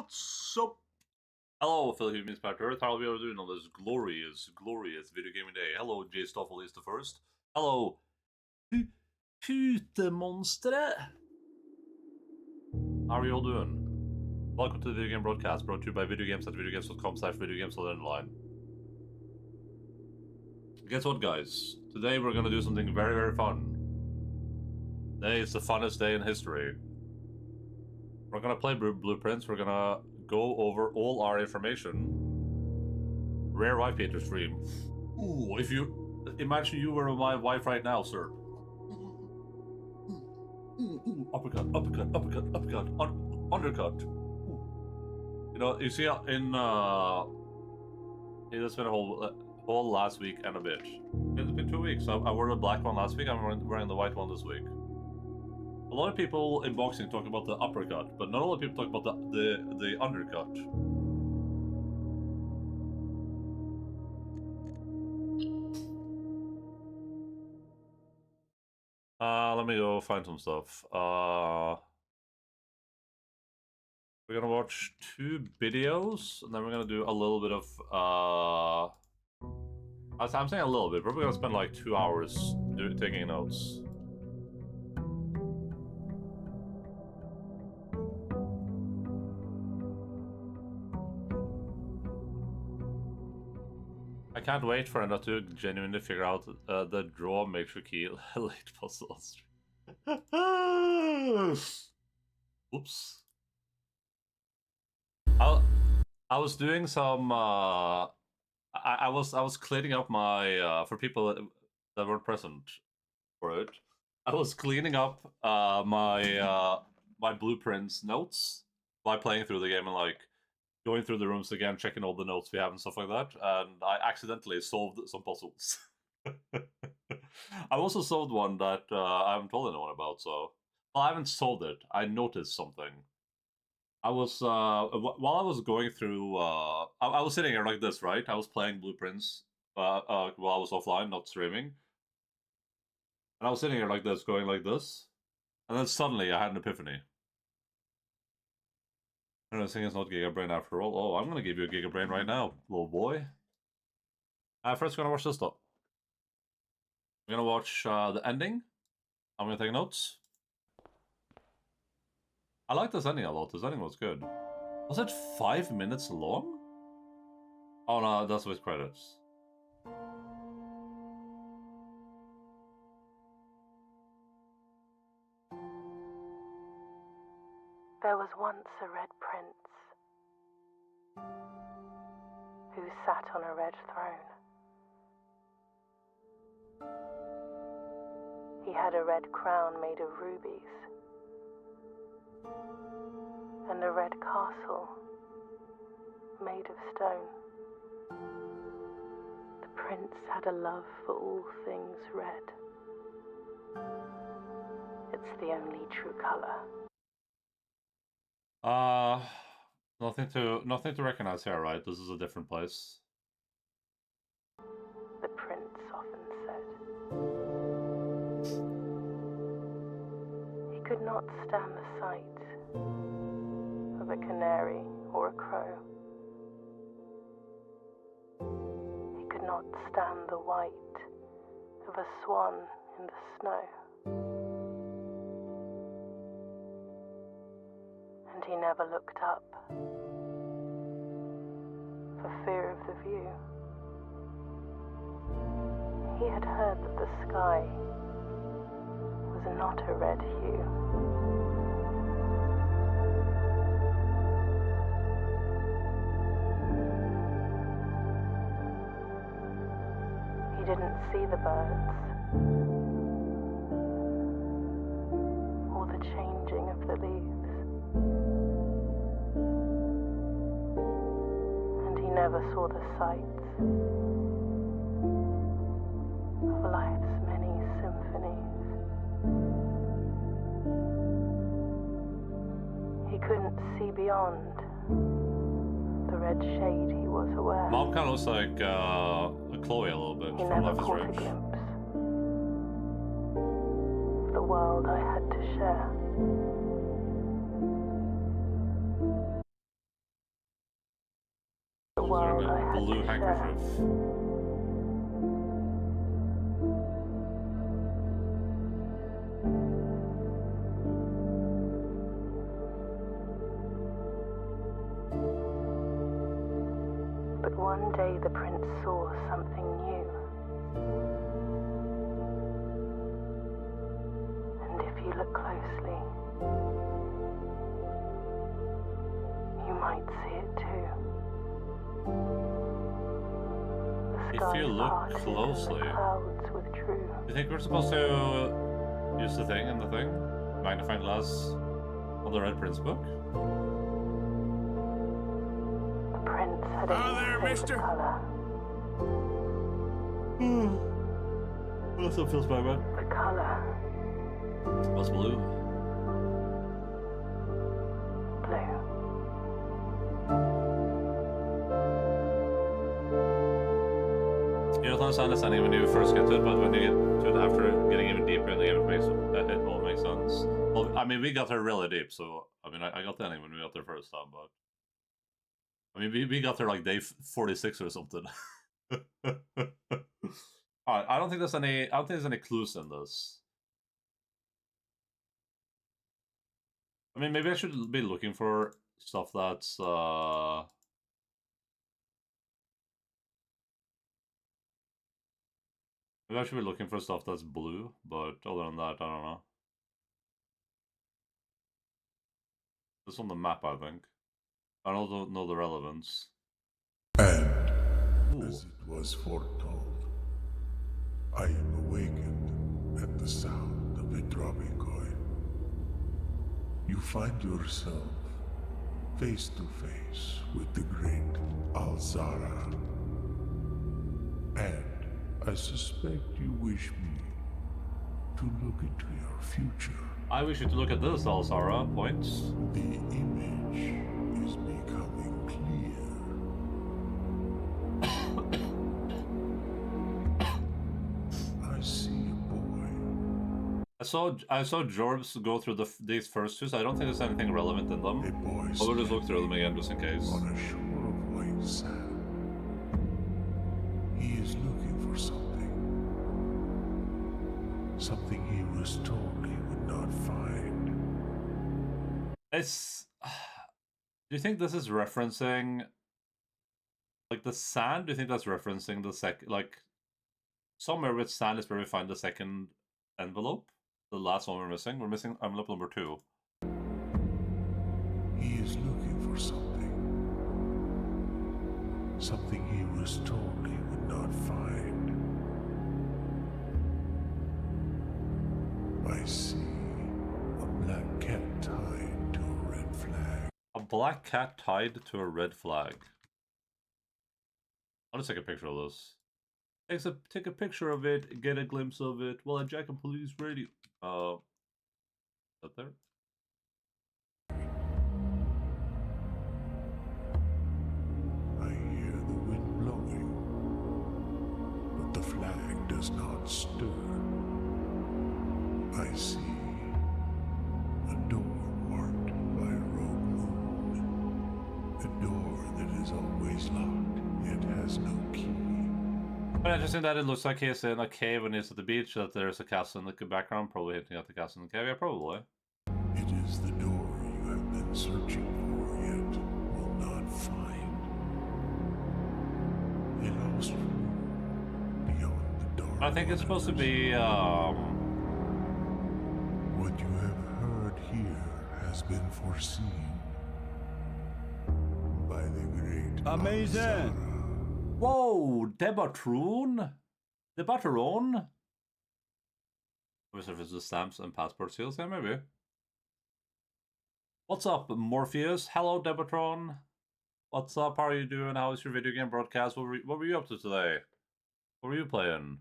What's up? Hello, fellow human inspector. How are we doing on this glorious video gaming day? Hello, J. Stoffel is the first. Hello, putemonstre. How are you all doing? Welcome to the video game broadcast, brought to you by videogames at videogames.com/videogames/Endaline. Guess what, guys? Today we're gonna do something very fun. Today is the funnest day in history. We're gonna play blueprints. We're gonna go over all our information. Rare IP to stream. Ooh, if you imagine you were my wife right now, sir. Uppercut, undercut. You know, you see in it's been a whole last week and a bit. It's been 2 weeks. I wore the black one last week. I'm wearing the white one this week. A lot of people in boxing talk about the uppercut, but not a lot of people talk about the undercut. Let me go find some stuff. We're gonna watch 2 videos, and then we're gonna do a little bit of I'm saying a little bit. We're probably gonna spend like 2 hours taking notes. I can't wait for Enda to genuinely figure out the draw major key late puzzles. Oops. I was doing some. I was cleaning up my for people that weren't present for it. I was cleaning up my my blueprints notes by playing through the game and like going through the rooms again, checking all the notes we have and stuff like that, and I accidentally solved some puzzles. I also solved one that I haven't told anyone about, so... Well, I haven't solved it. I noticed something. I was, while I was going through, I was sitting here like this, right? I was playing blueprints while I was offline, not streaming. And I was sitting here like this, going like this, and then suddenly I had an epiphany. And this thing is not Gigabrain after all. Oh, I'm gonna give you a Gigabrain right now, little boy. First, we're gonna watch this stuff. We're gonna watch the ending. I'm gonna take notes. I like this ending a lot. This ending was good. Was it 5 minutes long? Oh no, that's with credits. There was once a red prince who sat on a red throne. He had a red crown made of rubies and a red castle made of stone. The prince had a love for all things red. It's the only true color. Nothing to recognize here, right? This is a different place. The prince often said. He could not stand the sight of a canary or a crow. He could not stand the white of a swan in the snow. And he never looked up for fear of the view. He had heard that the sky was not a red hue. He didn't see the birds or the changing of the leaves. Never saw the sights of life's many symphonies. He couldn't see beyond the red shade he was aware. Mom kind of looks like Chloe a little bit. He from never Life is caught a Strange. glimpse of the world I had to share. world I a had blue to share. handkerchief. But one day the prince saw something new. And if you look closely, you might see it too. The If sky you look parted closely. and the clouds withdrew. You think we're supposed to use the thing in the thing? Magnifying glass on the Red Prince book? The prince had a new favorite color. Also feels bad, man. The color What's blue? blue. You don't understand this ending when you first get to it, but when you get to it after getting even deeper in the game, it all makes sense. Well, I mean, we got there really deep, so I mean, I got the ending when we got there first time, but I mean, we got there like day 46 or something. Alright, I don't think there's any clues in this. I mean, maybe I should be looking for stuff that's maybe I should be looking for stuff that's blue, but other than that, I don't know. It's on the map, I think. I don't know the relevance. And Ooh. as it was foretold, I am awakened at the sound of a dropping coin. You find yourself face to face with the great Alzara. And I suspect you wish me to look into your future. I wish you to look at this, Alzara. Points. The image is becoming clear. I see a boy. I saw Jorbs go through these first two, so I don't think there's anything relevant in them. A boy But we'll just look through them again just in case. on a shore of white sand. He is looking for something. Something he was told he would not find. It's. Do you think this is referencing like the sand? Do you think that's referencing the like somewhere with sand is where we find the second envelope? The last one we're missing. We're missing envelope number 2. He is looking for something. Something he was told he would not find. I see a black cat tied to a red flag. A black cat tied to a red flag. I'll just take a picture of this. Take a picture of it, get a glimpse of it while I jack a police radio. Is that there? I hear the wind blowing, but the flag does not stir. I see a door marked by a rogue moon. A door that is always locked, yet has no key. But interesting that it looks like he's in a cave when he's at the beach, that there's a castle in the background, probably hinting at the castle in the cave. Yeah, probably. It is the door you have been searching for, yet will not find. A lost room beyond the dark. I think it's supposed to be, What you have heard here has been foreseen by the great Amazing! Alzara. Whoa! Debatron? Debatron? Where's the stamps and passport seals? Yeah, maybe. What's up, Morpheus? Hello, Debatron. What's up? How are you doing? How is your video game broadcast? What were you up to today? What were you playing?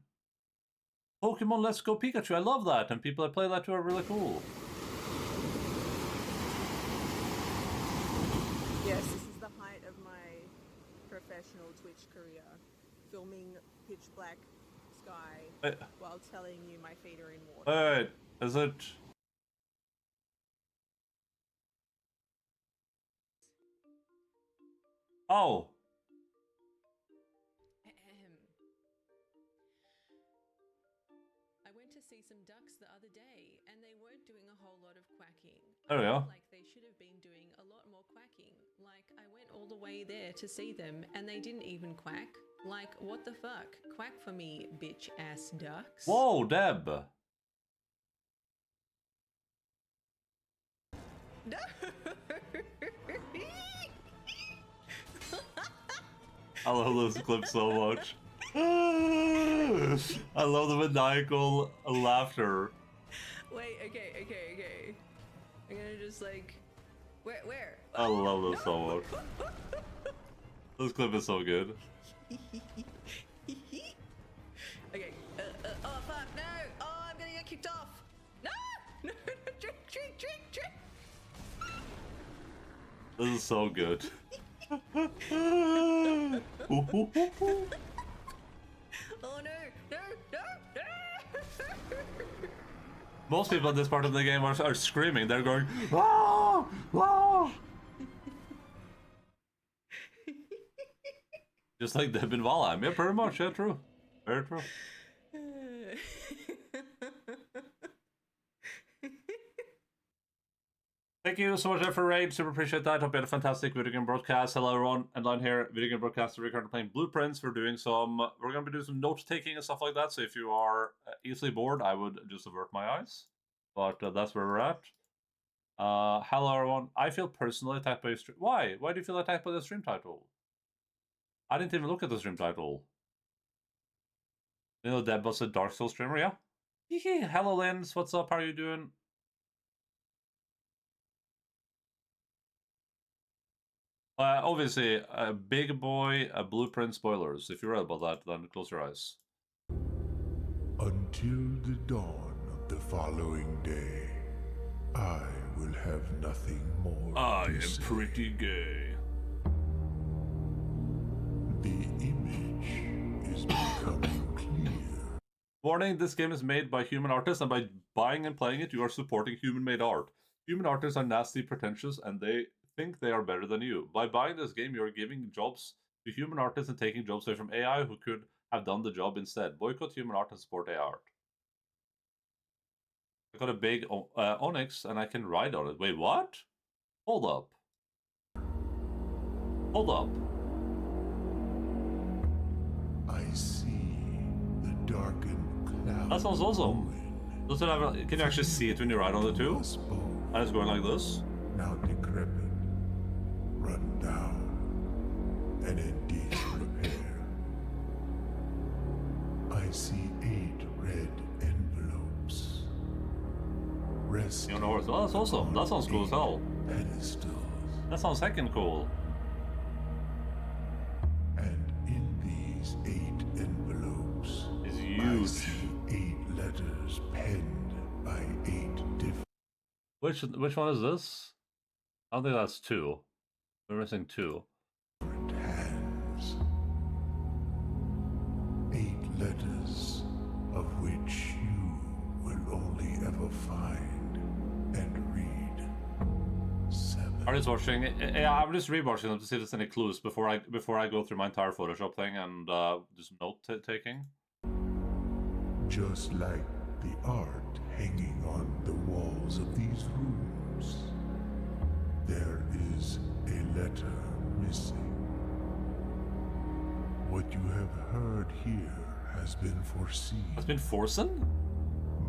Pokemon Let's Go Pikachu. I love that, and people that play that too are really cool. Yes, this is the height of my professional Twitch career. Filming pitch black sky while telling you my feet are in water. Wait, is it... Oh. see some ducks the other day, and they weren't doing a whole lot of quacking. There we I go. feel like they should have been doing a lot more quacking. Like, I went all the way there to see them, and they didn't even quack. Like, what the fuck? Quack for me, bitch-ass ducks. Whoa, Deb! No! I love this clip so much. I love the maniacal laughter. Wait, okay. I'm gonna just like... Where? I love this so much. This clip is so good. Okay, oh fuck, no! Oh, I'm gonna get kicked off! No! No, drink! This is so good. Oh no! Most people in this part of the game are screaming. They're going, "Whoa! Whoa!" Just like Deb in Valheim. Yeah, pretty much. Yeah, true. Very true. Thank you so much for raid. Super appreciate that. Hope you had a fantastic video game broadcast. Hello everyone, Endaline here, video game broadcaster. We're currently playing Blueprints. We're doing some. We're going to be doing some note taking and stuff like that. So if you are easily bored, I would just avert my eyes. But that's where we're at. Hello everyone. I feel personally attacked by your stream. Why? Why do you feel attacked by the stream title? I didn't even look at the stream title. You know, Deb was a Dark Souls streamer, yeah? Hello Lens, what's up? How are you doing? Obviously, big boy, blueprint spoilers. If you're right about that, then close your eyes. Until the dawn of the following day, I will have nothing more I to am say. pretty gay. The image is becoming clear. Warning, this game is made by human artists, and by buying and playing it, you are supporting human-made art. Human artists are nasty, pretentious, and they think they are better than you. By buying this game, you are giving jobs to human artists and taking jobs away from AI who could have done the job instead. Boycott human art and support AI art. I got a big onyx and I can ride on it. Wait, what? Hold up. Hold up. I see the darkened cloud. That sounds awesome. Does it have a, can you actually see it when you ride on it too? And it's going like this? Now decrepit, run down, and in disrepair. I see 8 red envelopes. Resting You know, oh, that's awesome. That sounds cool as hell. pedestals. That sounds heckin' cool. And in these 8 envelopes, It's I huge. see 8 letters penned by 8 different Which one is this? I don't think that's 2. We're missing 2. hands. 8 letters of which you will only ever find and read. 7. Are you watching? Yeah, I'm just rewatching them to see if there's any clues before I go through my entire Photoshop thing and do some note taking. Just like the art hanging on the walls of these rooms, there is a letter missing. What you have heard here has been foreseen It's been Forsen?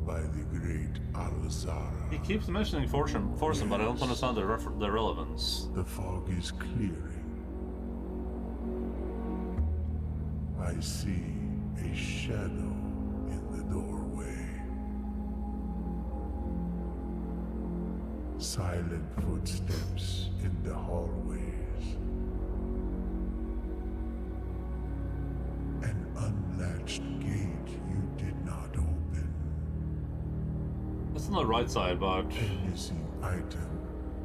by the great Al-Zara. He keeps mentioning Forsen, but I don't understand the relevance. The fog is clearing. I see a shadow in the doorway. Silent footsteps in the hallways. An unlatched gate you did not open. That's on the right side, but A missing item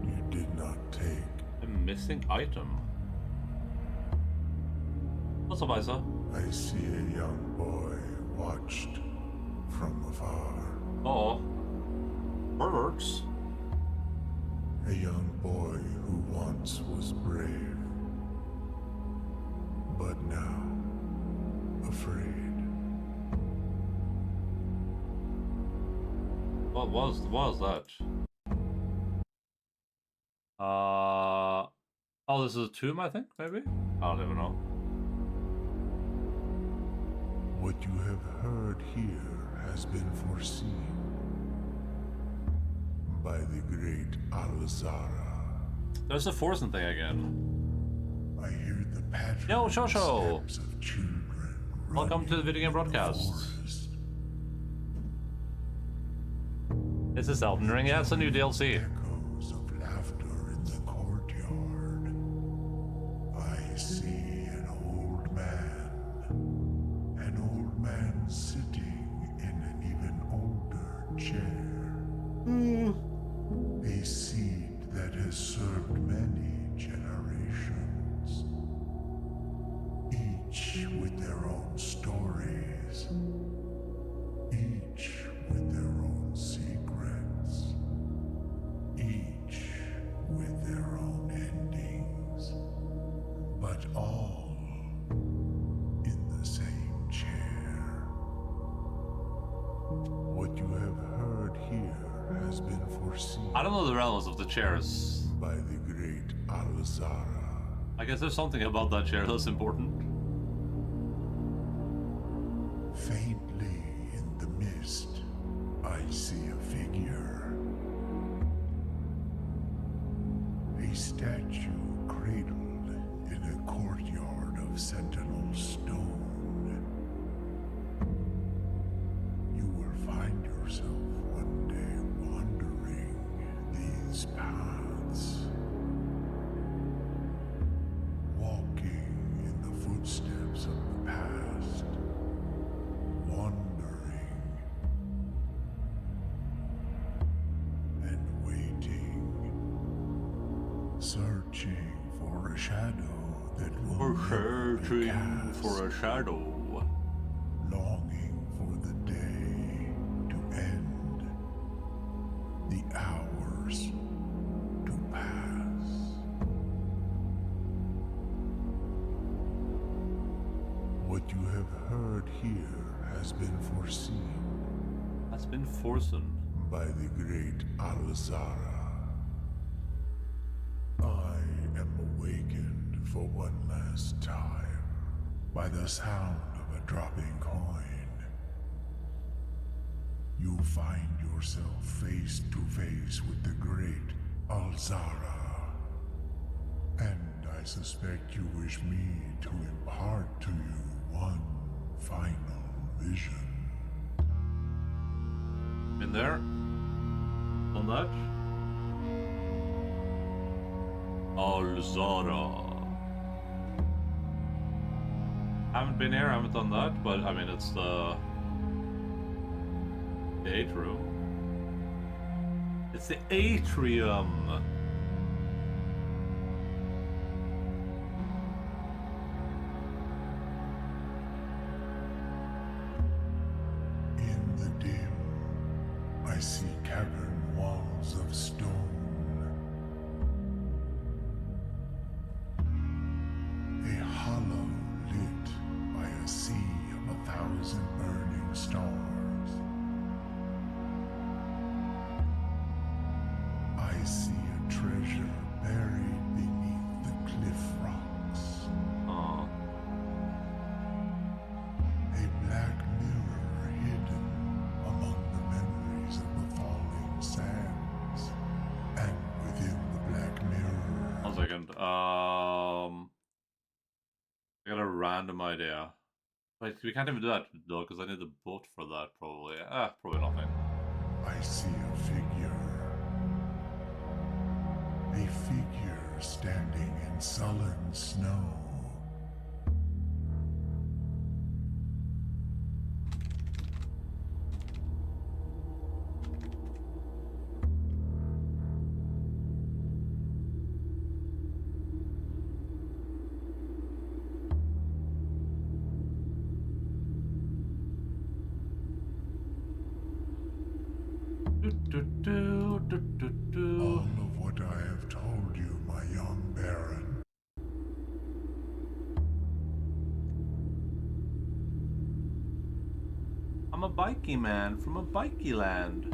you did not take. a missing item. What's up, Isa? I see a young boy watched from afar. Oh, perverts. A young boy who once was brave, but now afraid. What was that? Oh, this is a tomb, I think, maybe? I don't even know. What you have heard here has been foreseen by the great Alzara. There's a Forsen thing again. I hear the pattern Yo, Shosho! steps of children. Welcome to the video game broadcast. This is Elden Ring, yeah, it's a new DLC. Echoes of laughter in the courtyard. I see an old man sitting in an even older chair. A seed that has served many generations, each with their own stories, each with their own secrets, each with their own endings, but all in the same chair. What you have heard here has been foreseen I don't know the relevance of the chairs. by the great Alzara. I guess there's something about that chair that's important. Faintly in the mist, I see a figure. A statue cradled in a courtyard of sentinel stone. You will find yourself one day wandering these paths, walking in the footsteps of the past, wandering and waiting, searching for a shadow that will never be cast, For a shadow. longing for the day to end, the hours to pass. What you have heard here has been foreseen That's been Forsen. by the great Alzara. I am awakened for one last time by the sound of a dropping coin. You find yourself face to face with the great Alzara. And I suspect you wish me to impart to you one final vision. Been there? On that? Alzara. Haven't been here, haven't done that, but I mean it's the atrium. It's the atrium. In the dim, I see cavern walls of stone. A hollow lit by a sea of 1,000 burning stars. I see a treasure buried beneath the cliff rocks. Oh. A black mirror hidden among the memories of the falling sands. And within the black mirror, 1 second. I got a random idea. Like, we can't even do that though, because I need the boat for that, probably. Probably nothing. I see a figure. A figure standing in sullen snow. All of what I have told you, my young baron, I'm a bikey man from a bikey land.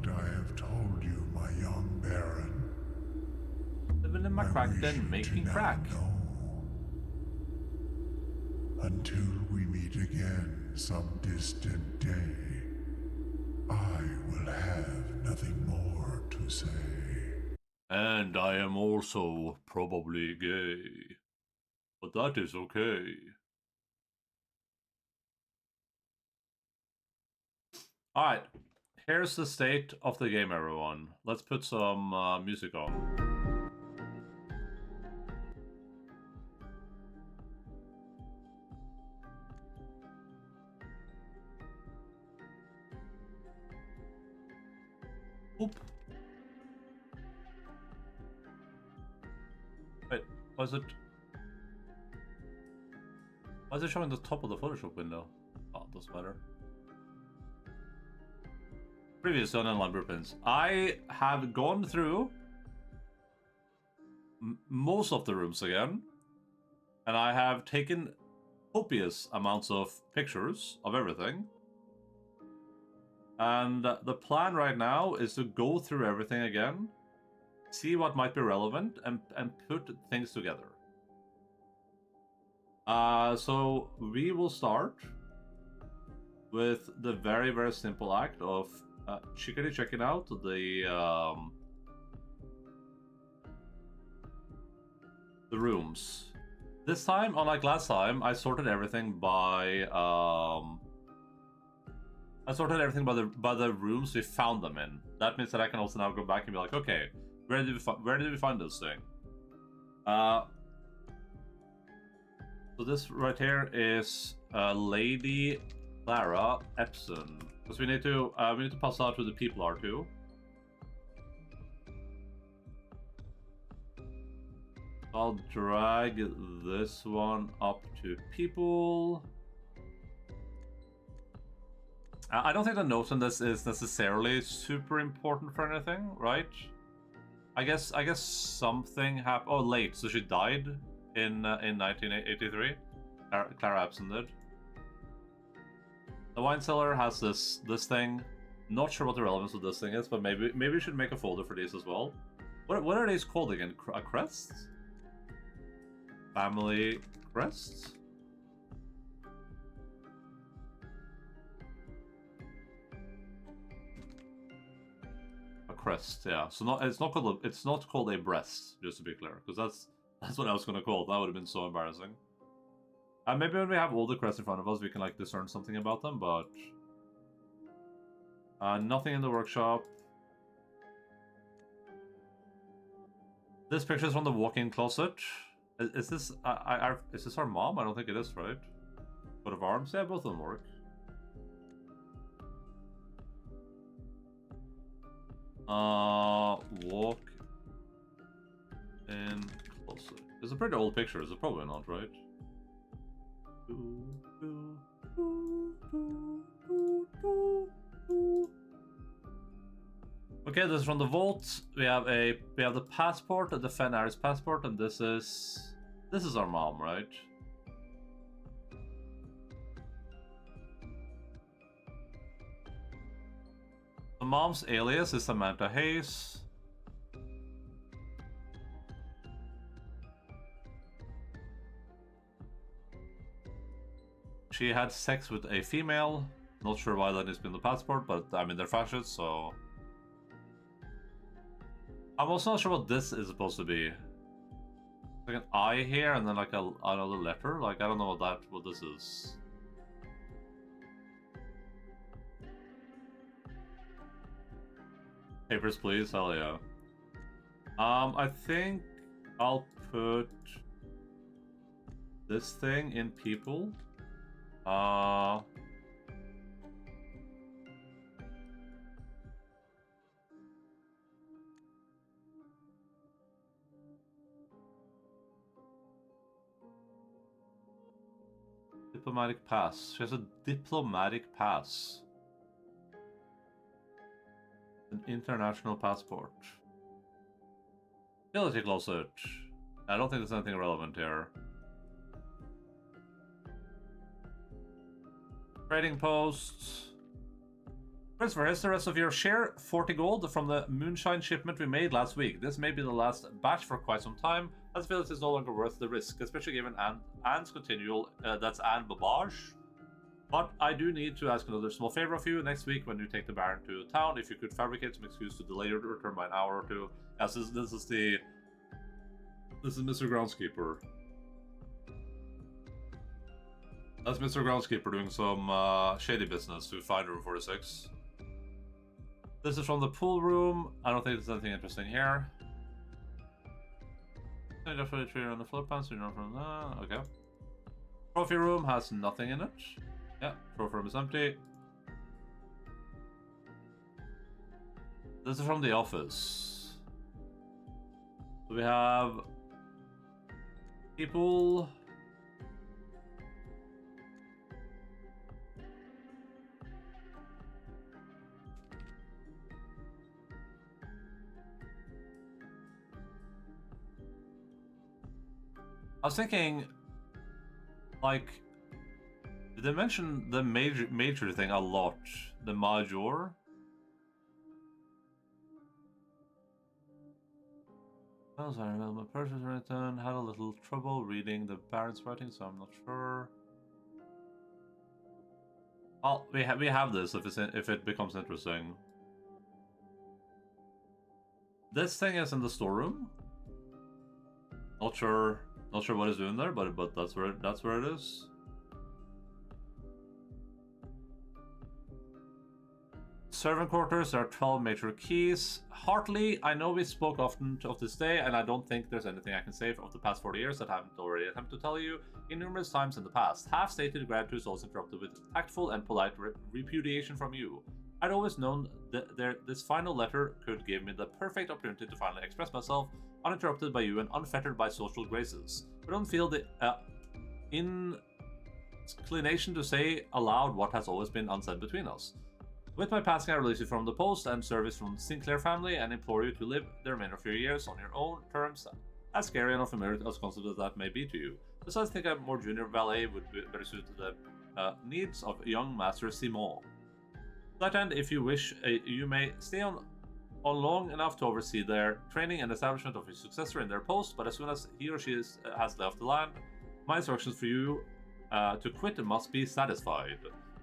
what I have told you, my young baron. Living in my I crack wish den, you making to crack. now know. Until we meet again some distant day, I will have nothing more to say. And I am also probably gay. But that is okay. Alright, here's the state of the game, everyone. Let's put some music on. Oop. Wait, why is it showing the top of the Photoshop window? Oh, it doesn't matter. Previous Endaline blueprints. I have gone through most of the rooms again, and I have taken copious amounts of pictures of everything. And the plan right now is to go through everything again, see what might be relevant, and put things together. So we will start with the very, very simple act of checking out the rooms. This time, unlike last time, I sorted everything by the rooms we found them in. That means that I can also now go back and be like, okay, where did we find this thing? So this right here is Lady Clara Epson, because we need to pass out who the people are too. I'll drag this one up to people. I don't think the note on this is necessarily super important for anything, right? I guess something happened. Oh, late. So she died in 1983. Clara Epson did. The wine cellar has this thing. Not sure what the relevance of this thing is, but maybe we should make a folder for these as well. What are these called again? Crests? Family crests? A crest, yeah. So it's not called a breast, just to be clear, because that's what I was gonna call it. That would have been so embarrassing. Maybe when we have all the crests in front of us, we can like discern something about them, but nothing in the workshop. This picture is from the walk-in closet. Is this is this our mom? I don't think it is, right? Coat of arms? Yeah, both of them work. Walk in closet. It's a pretty old picture, is it? Probably not, right? Okay, this is from the vault. We have the passport, the Fenris passport, and this is our mom, right? The mom's alias is Samantha Hayes. She had sex with a female. Not sure why that is in the passport, but I mean they're fascists, so I'm also not sure what this is supposed to be. Like an eye here, and then like another letter. Like I don't know what this is. Papers, please. Hell yeah. I think I'll put this thing in people. Diplomatic pass. She has a diplomatic pass. An international passport. Utility closet. I don't think there's anything relevant here. Trading post. Christopher, here's the rest of your share, 40 gold from the moonshine shipment we made last week. This may be the last batch for quite some time, as I feel it is no longer worth the risk, especially given Anne's continual, that's Anne Babage. But I do need to ask another small favor of you. Next week, when you take the Baron to town, if you could fabricate some excuse to delay your return by an hour or two. Yes, this is Mr. Groundskeeper. That's Mr. Groundskeeper doing some shady business to find room 46. This is from the pool room. I don't think there's anything interesting here. Definitely tree on the floor pan, so you're not from that. Okay. Trophy room has nothing in it. Yeah, trophy room is empty. This is from the office. So we have people. I was thinking, like, did they mention the major thing a lot? The major? Well, sorry, well, my purchase written had a little trouble reading the Baron's writing, so I'm not sure. Well, we have this if it becomes interesting. This thing is in the storeroom. Not sure what it's doing there, but that's where it is. Servant quarters, there are 12 major keys. Hartley, I know we spoke often of this day, and I don't think there's anything I can say of the past 40 years that I haven't already attempted to tell you in numerous times in the past. Half-stated gratitude is also interrupted with tactful and polite repudiation from you. I'd always known that this final letter could give me the perfect opportunity to finally express myself, uninterrupted by you and unfettered by social graces. But don't feel the inclination to say aloud what has always been unsaid between us. With my passing, I release you from the post and service from the Sinclair family and implore you to live the remainder of your years on your own terms, as scary and unfamiliar as concept as that may be to you. Besides, I think a more junior valet would be better suited to the needs of young Master Simon. To that end, if you wish, you may stay on long enough to oversee their training and establishment of your successor in their post, but as soon as he or she has left the land, my instructions for you to quit must be satisfied.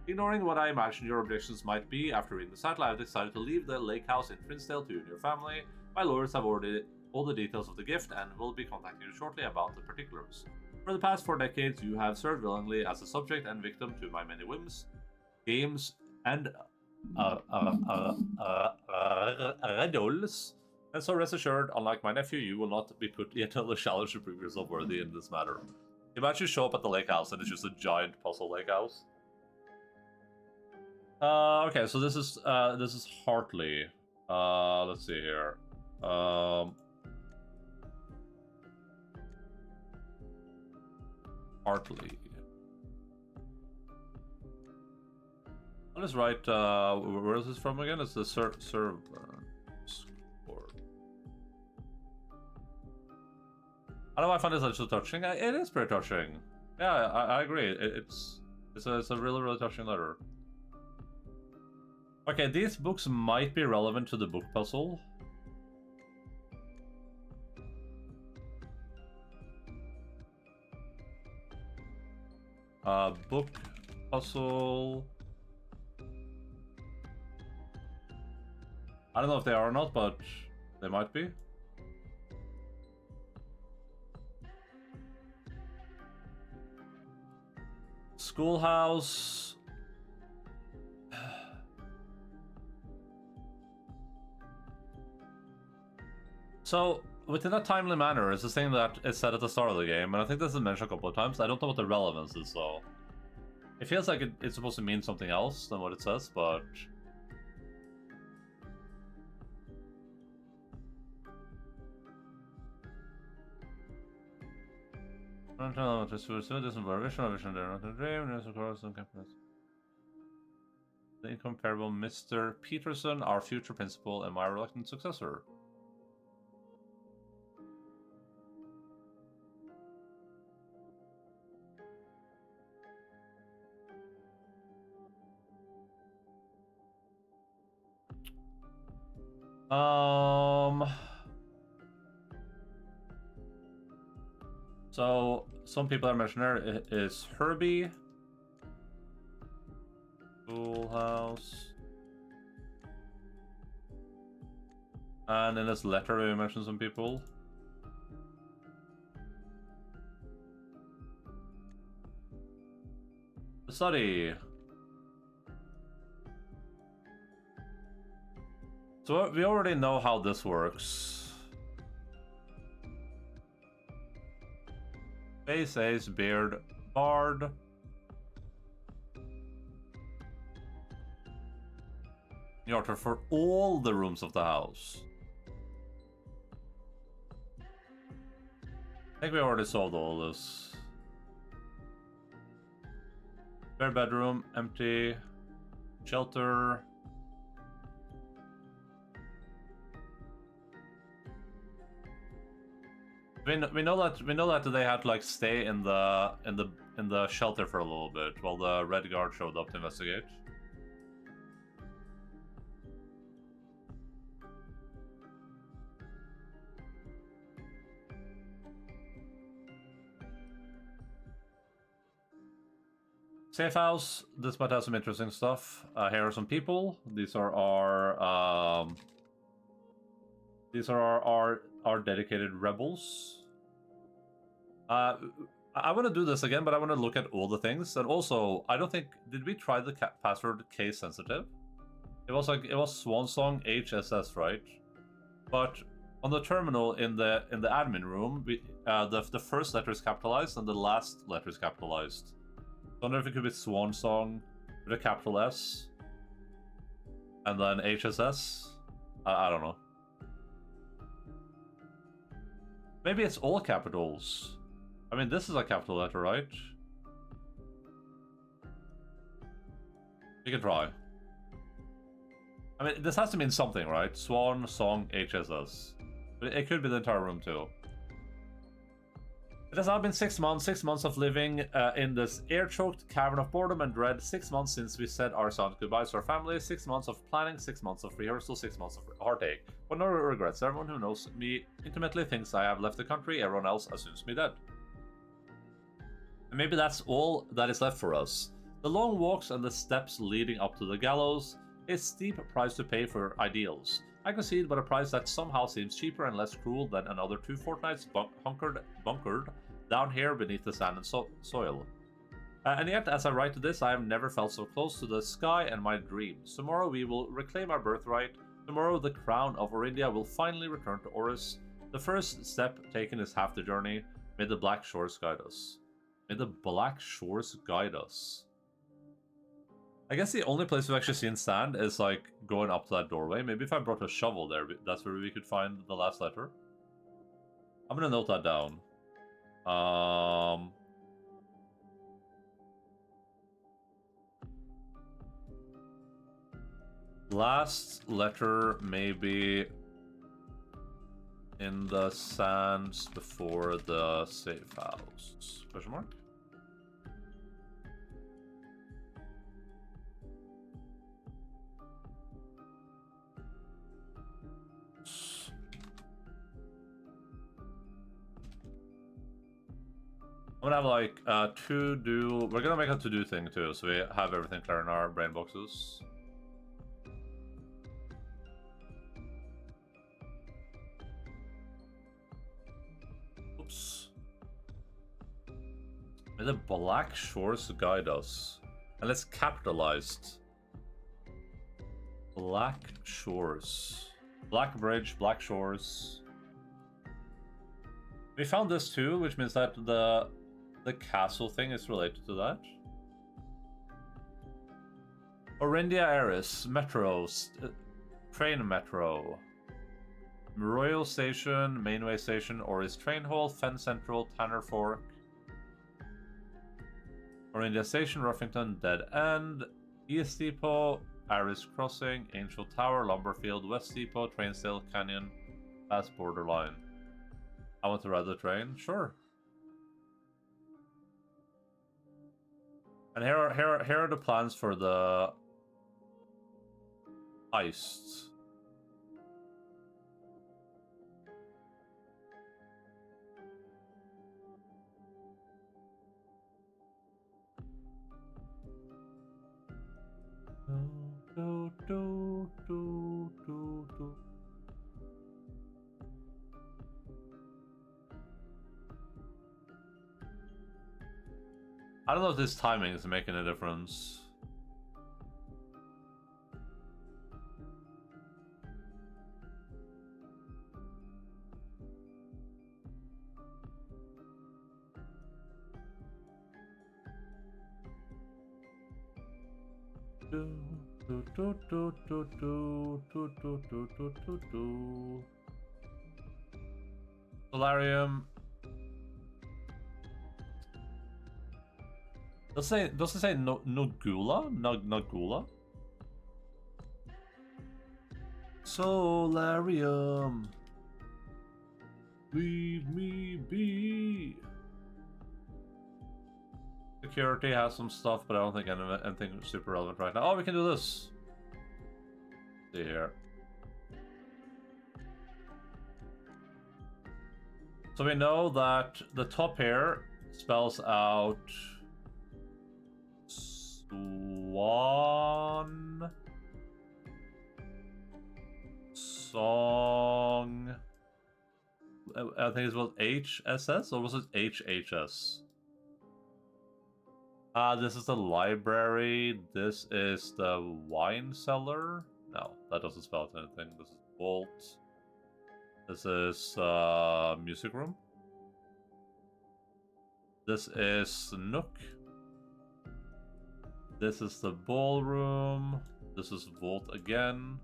Ignoring what I imagine your objections might be, after reading the title, I have decided to leave the lake house in Princedale to you and your family. My lawyers have ordered all the details of the gift and will be contacting you shortly about the particulars. For the past 4 decades, you have served willingly as a subject and victim to my many whims, games, and riddles. And so rest assured, unlike my nephew, you will not be put yet another challenge to prove yourself worthy in this matter. Imagine you show up at the lake house and it's just a giant puzzle lake house. Okay, so this is Hartley. Let's see here. Hartley. I'll just write, where is this from again? It's the serve score. I don't know why I find this so touching. It is pretty touching. Yeah, I agree. It's a really, really touching letter. Okay, these books might be relevant to the book puzzle. Book puzzle. I don't know if they are or not, but they might be. Schoolhouse. So, within a timely manner is the thing that is said at the start of the game, and I think this is mentioned a couple of times. I don't know what the relevance is, though. It feels like it's supposed to mean something else than what it says, but... The incomparable Mr. Peterson, our future principal, and my reluctant successor. So some people are mentioned there is Herbie, Schoolhouse, and in this letter we mentioned some people. Study. So we already know how this works. Face, Ace, Beard, Bard. You order for all the rooms of the house. I think we already solved all this. Spare bedroom, empty. Shelter. We know that they had to like stay in the shelter for a little bit while the Red Guard showed up to investigate. Safe house. This might have some interesting stuff. Here are some people. These are our dedicated rebels. I want to do this again, but I want to look at all the things. And also, I don't think did we try the password case sensitive? It was Swan Song HSS, right? But on the terminal in the admin room, the first letter is capitalized and the last letter is capitalized. I wonder if it could be Swan Song with a capital S and then HSS. I don't know. Maybe it's all capitals. I mean, this is a capital letter, right? You can try. I mean, this has to mean something, right? Swan Song HSS. But it could be the entire room too. It has now been 6 months, 6 months of living in this air-choked cavern of boredom and dread, 6 months since we said our silent goodbyes to our family, 6 months of planning, 6 months of rehearsal, 6 months of heartache. But no regrets. Everyone who knows me intimately thinks I have left the country, everyone else assumes me dead. And maybe that's all that is left for us. The long walks and the steps leading up to the gallows, a steep price to pay for ideals. I concede, but a price that somehow seems cheaper and less cruel than another 2 fortnights bunkered down here beneath the sand and soil. And yet, as I write this, I have never felt so close to the sky and my dreams. Tomorrow we will reclaim our birthright. Tomorrow the crown of Orindia will finally return to Oris. The first step taken is half the journey. May the Black Shores guide us. May the Black Shores guide us. I guess the only place we've actually seen sand is like going up to that doorway. Maybe if I brought a shovel there, that's where we could find the last letter. I'm gonna note that down. Last letter maybe in the sands before the safe house. Question mark? I'm gonna have like to-do. We're gonna make a to-do thing too, so we have everything clear in our brain boxes. Oops. May the Black Shores guide us. And let's capitalized. Black Shores. Black Bridge, Black Shores. We found this too, which means that the castle thing is related to that. Orindia Eris, Metro, Train Metro. Royal Station, Mainway Station, Oris Train Hall, Fen Central, Tanner Fork. Orindia Station, Ruffington, Dead End. East Depot, Aris Crossing, Angel Tower, Lumberfield, West Depot, Trainsdale Canyon, past Borderline. I want to ride the train? Sure. And here are the plans for the heist. Do, do, do, do, do. I don't know if this timing is making a difference. Do, do, do, do, do, do, do, do, do, do, do, do. Solarium. Does it say no Nogula? Nogula? Solarium. Leave me be. Security has some stuff, but I don't think anything super relevant right now. Oh, we can do this. See here. So we know that the top here spells out Swan Song. I think it's what HSS or was it HHS? This is the library. This is the wine cellar. No, that doesn't spell out anything. This is vault. This is music room. This is nook. This is the ballroom. This is vault again.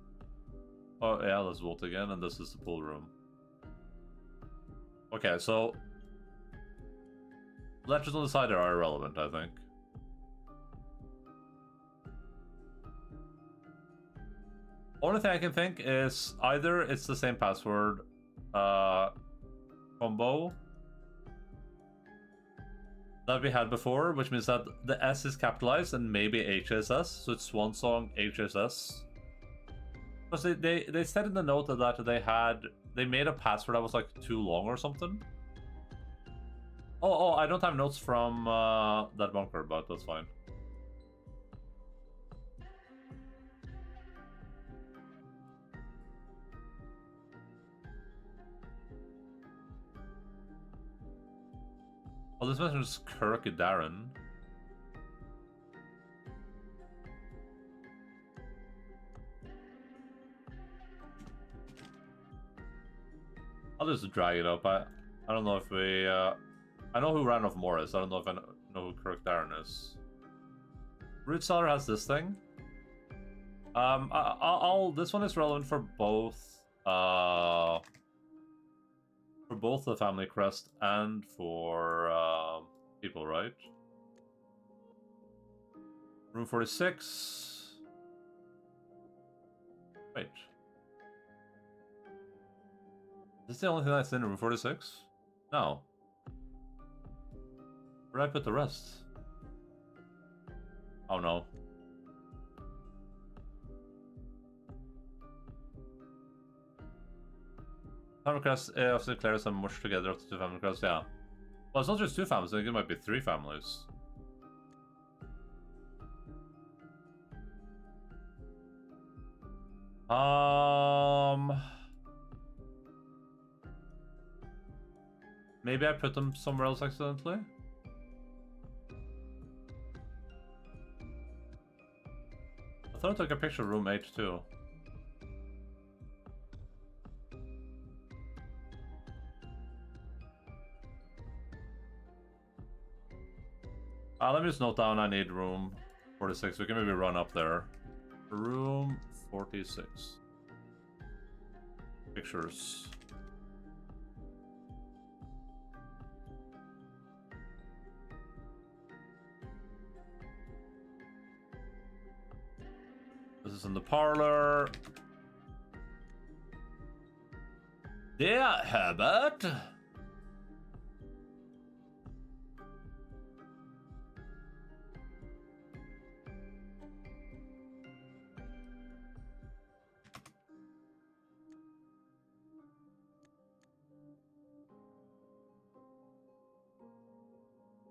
Oh yeah, that's vault again, and this is the ballroom. Okay, so letters on the side are irrelevant, I think. Only thing I can think is either it's the same password combo that we had before, which means that the S is capitalized and maybe HSS, so it's Swansong HSS. Because they said in the note that they made a password that was like too long or something. Oh, I don't have notes from that bunker, but that's fine. Oh, this mentions Kirk Darren. I'll just drag it up. I don't know if we... I know who Randolph Moore is. I don't know if I know who Kirk Darren is. Root Cellar has this thing. This one is relevant for both the family crest and for people, right? Room 46. Wait. Is this the only thing that's in room 46? No. Where did I put the rest? Oh no. Family crest often declares them mushed together up to 2 family crests, yeah. Well, it's not just 2 families, I think it might be 3 families. Maybe I put them somewhere else accidentally? I thought I took a picture of room 8 too. Let me just note down I need room 46. We can maybe run up there. Room 46. Pictures. This is in the parlor. Dear Herbert.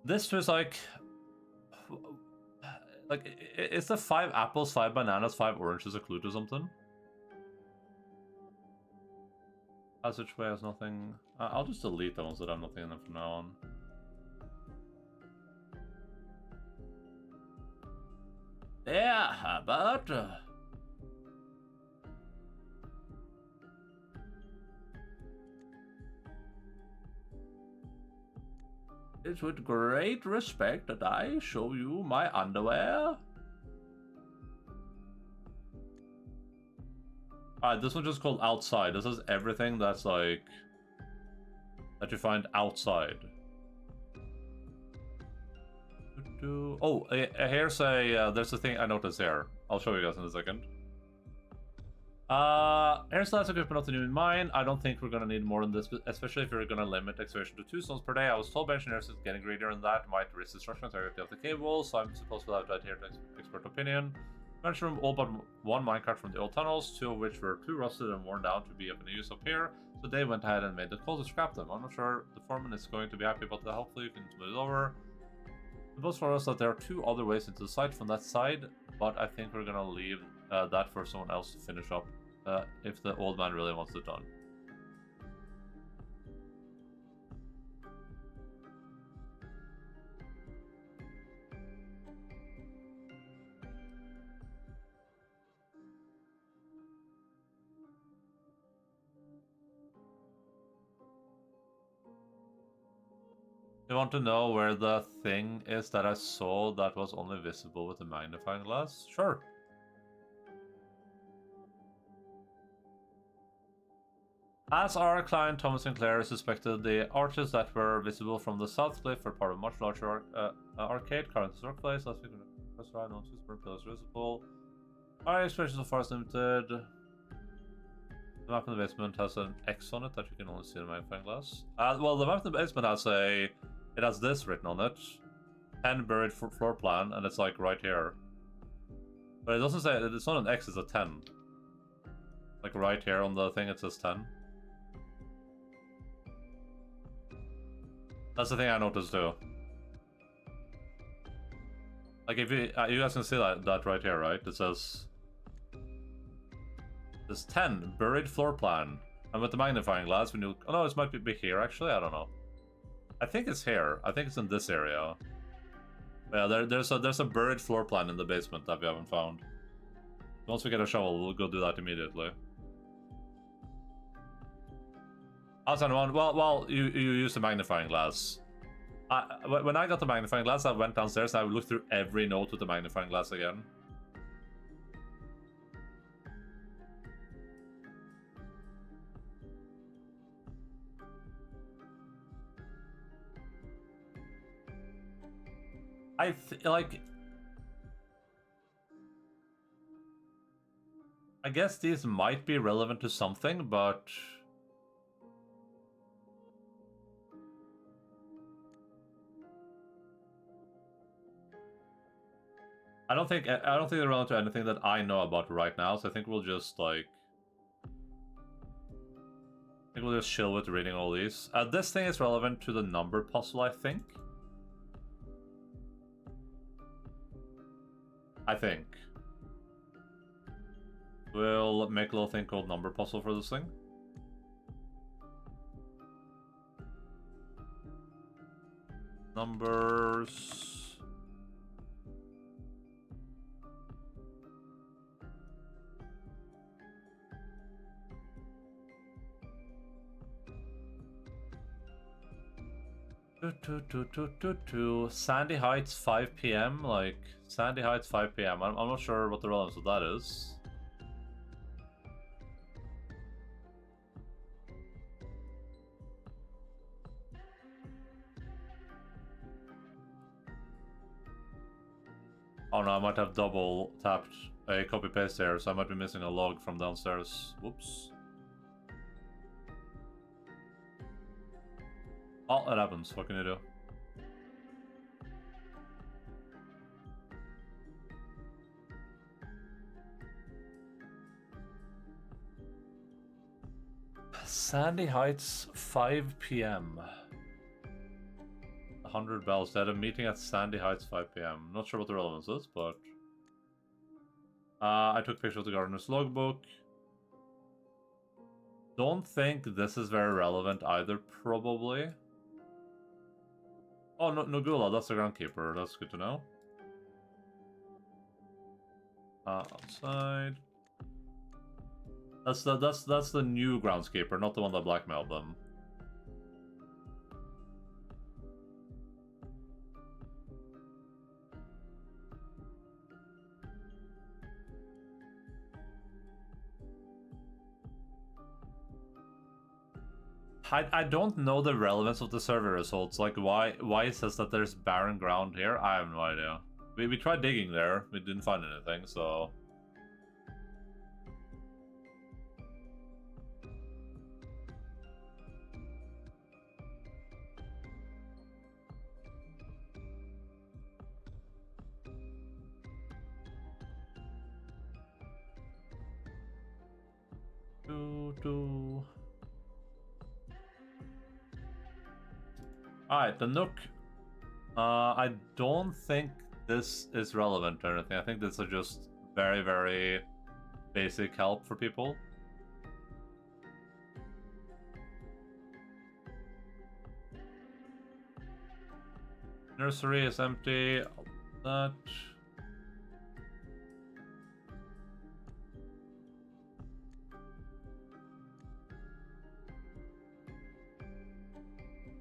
This was like... Like, is the 5 apples, 5 bananas, 5 oranges a clue to something? Passageway has nothing. I'll just delete the ones that have nothing in them from now on. Yeah, how about? It's with great respect that I show you my underwear. Alright, this one's just called outside. This is everything that's like... that you find outside. Oh, here's a... there's a thing I noticed here. I'll show you guys in a second. Here's the last equipment of the new mine. I don't think we're gonna need more than this, especially if you're gonna limit excavation to 2 stones per day. I was told by engineers that getting greedier than that might risk destruction integrity of the cable, so I'm supposed to have to adhere to expert opinion. Managed to remove all but 1 minecart from the old tunnels, 2 of which were too rusted and worn down to be of any use up here, so they went ahead and made the call to scrap them. I'm not sure the foreman is going to be happy about that. Hopefully you can smooth it over. It was for us that there are 2 other ways into the site from that side, but I think we're gonna leave that for someone else to finish up if the old man really wants it done. You want to know where the thing is that I saw that was only visible with a magnifying glass? Sure. As our client Thomas Sinclair suspected, the arches that were visible from the south cliff were part of a much larger arcade, current workplace. Last week, first ride on 2 super pillars visible. Our exploration so far is limited. The map in the basement has an X on it that you can only see in the magnifying glass. Well, the map in the basement has it has this written on it, 10 buried floor plan, and it's like right here. But it doesn't say, it's not an X, it's a 10. Like right here on the thing, it says 10. That's the thing I noticed too. Like if you guys can see that right here, right? It says there's 10 buried floor plan, and with the magnifying glass, when you oh no, this might be here actually. I don't know. I think it's here. I think it's in this area. Yeah, there's a buried floor plan in the basement that we haven't found. Once we get a shovel, we'll go do that immediately. Outside one. Well, you use the magnifying glass. When I got the magnifying glass, I went downstairs and I looked through every note with the magnifying glass again. I guess these might be relevant to something, but I don't think they're relevant to anything that I know about right now. So I think we'll just like chill with reading all these. This thing is relevant to the number puzzle, I think. We'll make a little thing called number puzzle for this thing. Numbers. Sandy Heights 5 p.m. Like Sandy Heights 5 p.m. I'm not sure what the relevance of that is. Oh no, I might have double tapped a copy paste here, so I might be missing a log from downstairs. Whoops. Oh, that happens. What can you do? Sandy Heights, 5 p.m. 100 bells. They had a meeting at Sandy Heights 5 p.m. Not sure what the relevance is, but... I took a picture of the gardener's logbook. Don't think this is very relevant either, probably. Oh, no, Nogula, that's the groundkeeper. That's good to know. Outside. That's the new groundskeeper, not the one that blackmailed them. I don't know the relevance of the survey results. Like, why it says that there's barren ground here? I have no idea. We tried digging there. We didn't find anything, so... Alright, the Nook. I don't think this is relevant or anything. I think this is just very, very basic help for people. Nursery is empty. That...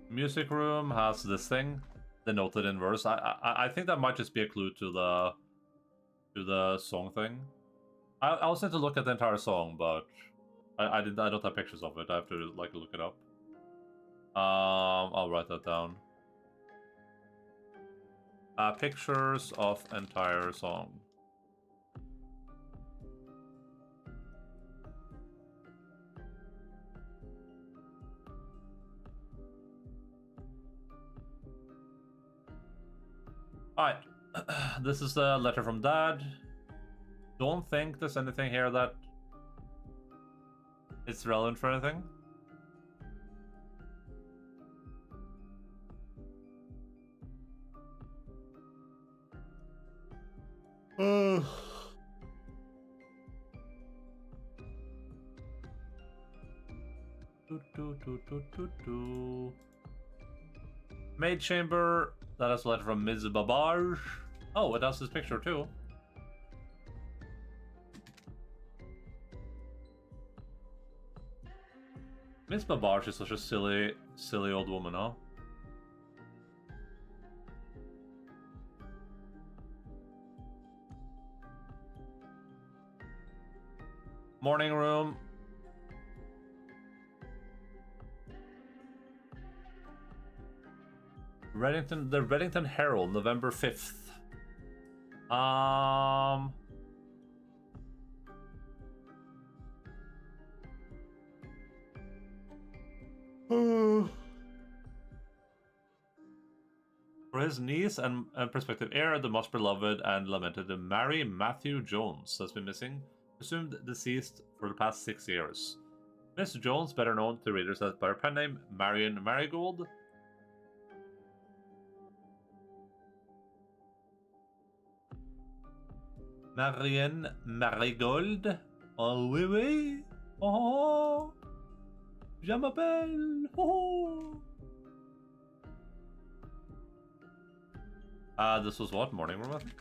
Music room has this thing, denoted in verse. I think that might just be a clue to the song thing. I also need to look at the entire song, but I don't have pictures of it. I have to like look it up. I'll write that down. Pictures of entire song. Alright, this is a letter from Dad. Don't think there's anything here that is relevant for anything. Maid chamber. That is a letter from Ms. Babarge. Oh, it has this picture too. Ms. Babarge is such a silly old woman, huh? Morning room. The Reddington Herald, November 5th. For his niece and prospective heir, the much beloved and lamented Mary Matthew Jones has been missing, presumed deceased for the past 6 years. Miss Jones, better known to readers as by her pen name Marion Marigold, Marianne Marigold. Oh oui oui. Oh, je m'appelle. Oh. This was what? Morning room, I think?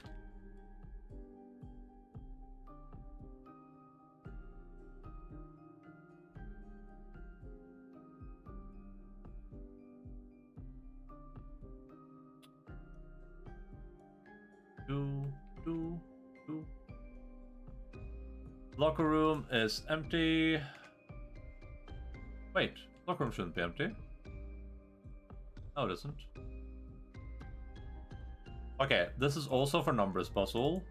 Locker room is empty. Wait, locker room shouldn't be empty. No, it isn't. Okay, this is also for numbers puzzle.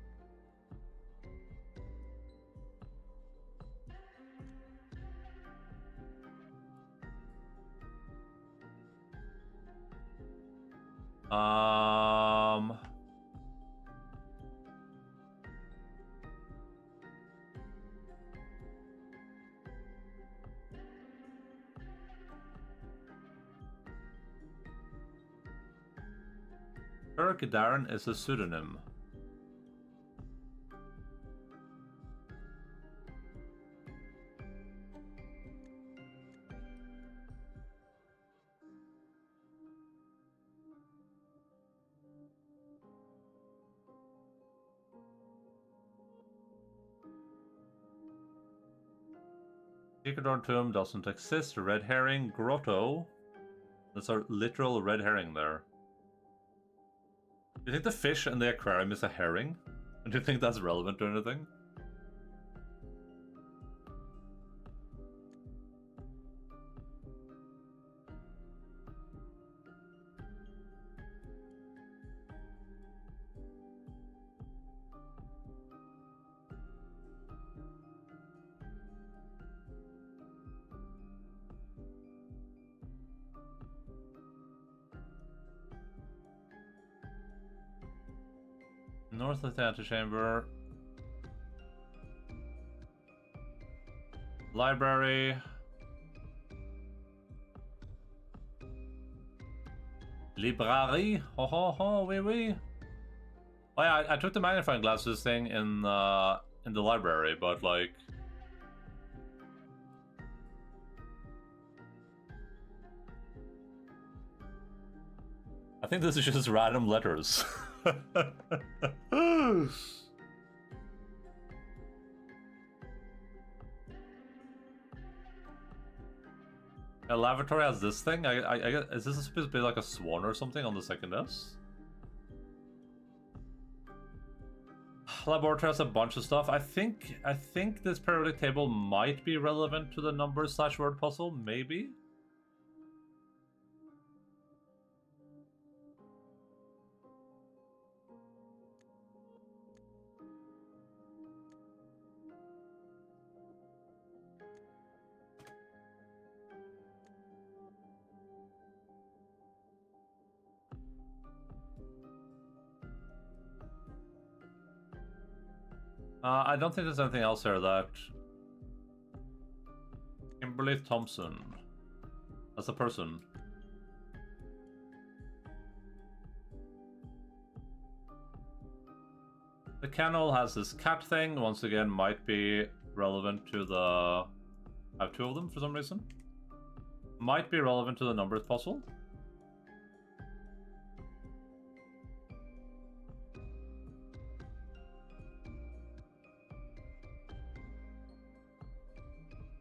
Kirk Darren is a pseudonym. Secret Tomb doesn't exist. Red herring grotto. That's a literal red herring there. Do you think the fish in the aquarium is a herring? Do you think that's relevant to anything? North of the antechamber. Library. Library. Ho ho ho, oui oui. Oh yeah, I took the magnifying glasses thing in the library, but like I think this is just random letters. A lavatory has this thing? I guess, is this supposed to be like a swan or something on the second S? Laboratory has a bunch of stuff. I think this periodic table might be relevant to the numbers/word puzzle, maybe? I don't think there's anything else here that... Kimberly Thompson. That's a person. The kennel has this cat thing, once again might be relevant to the... I have two of them for some reason. Might be relevant to the numbers puzzle.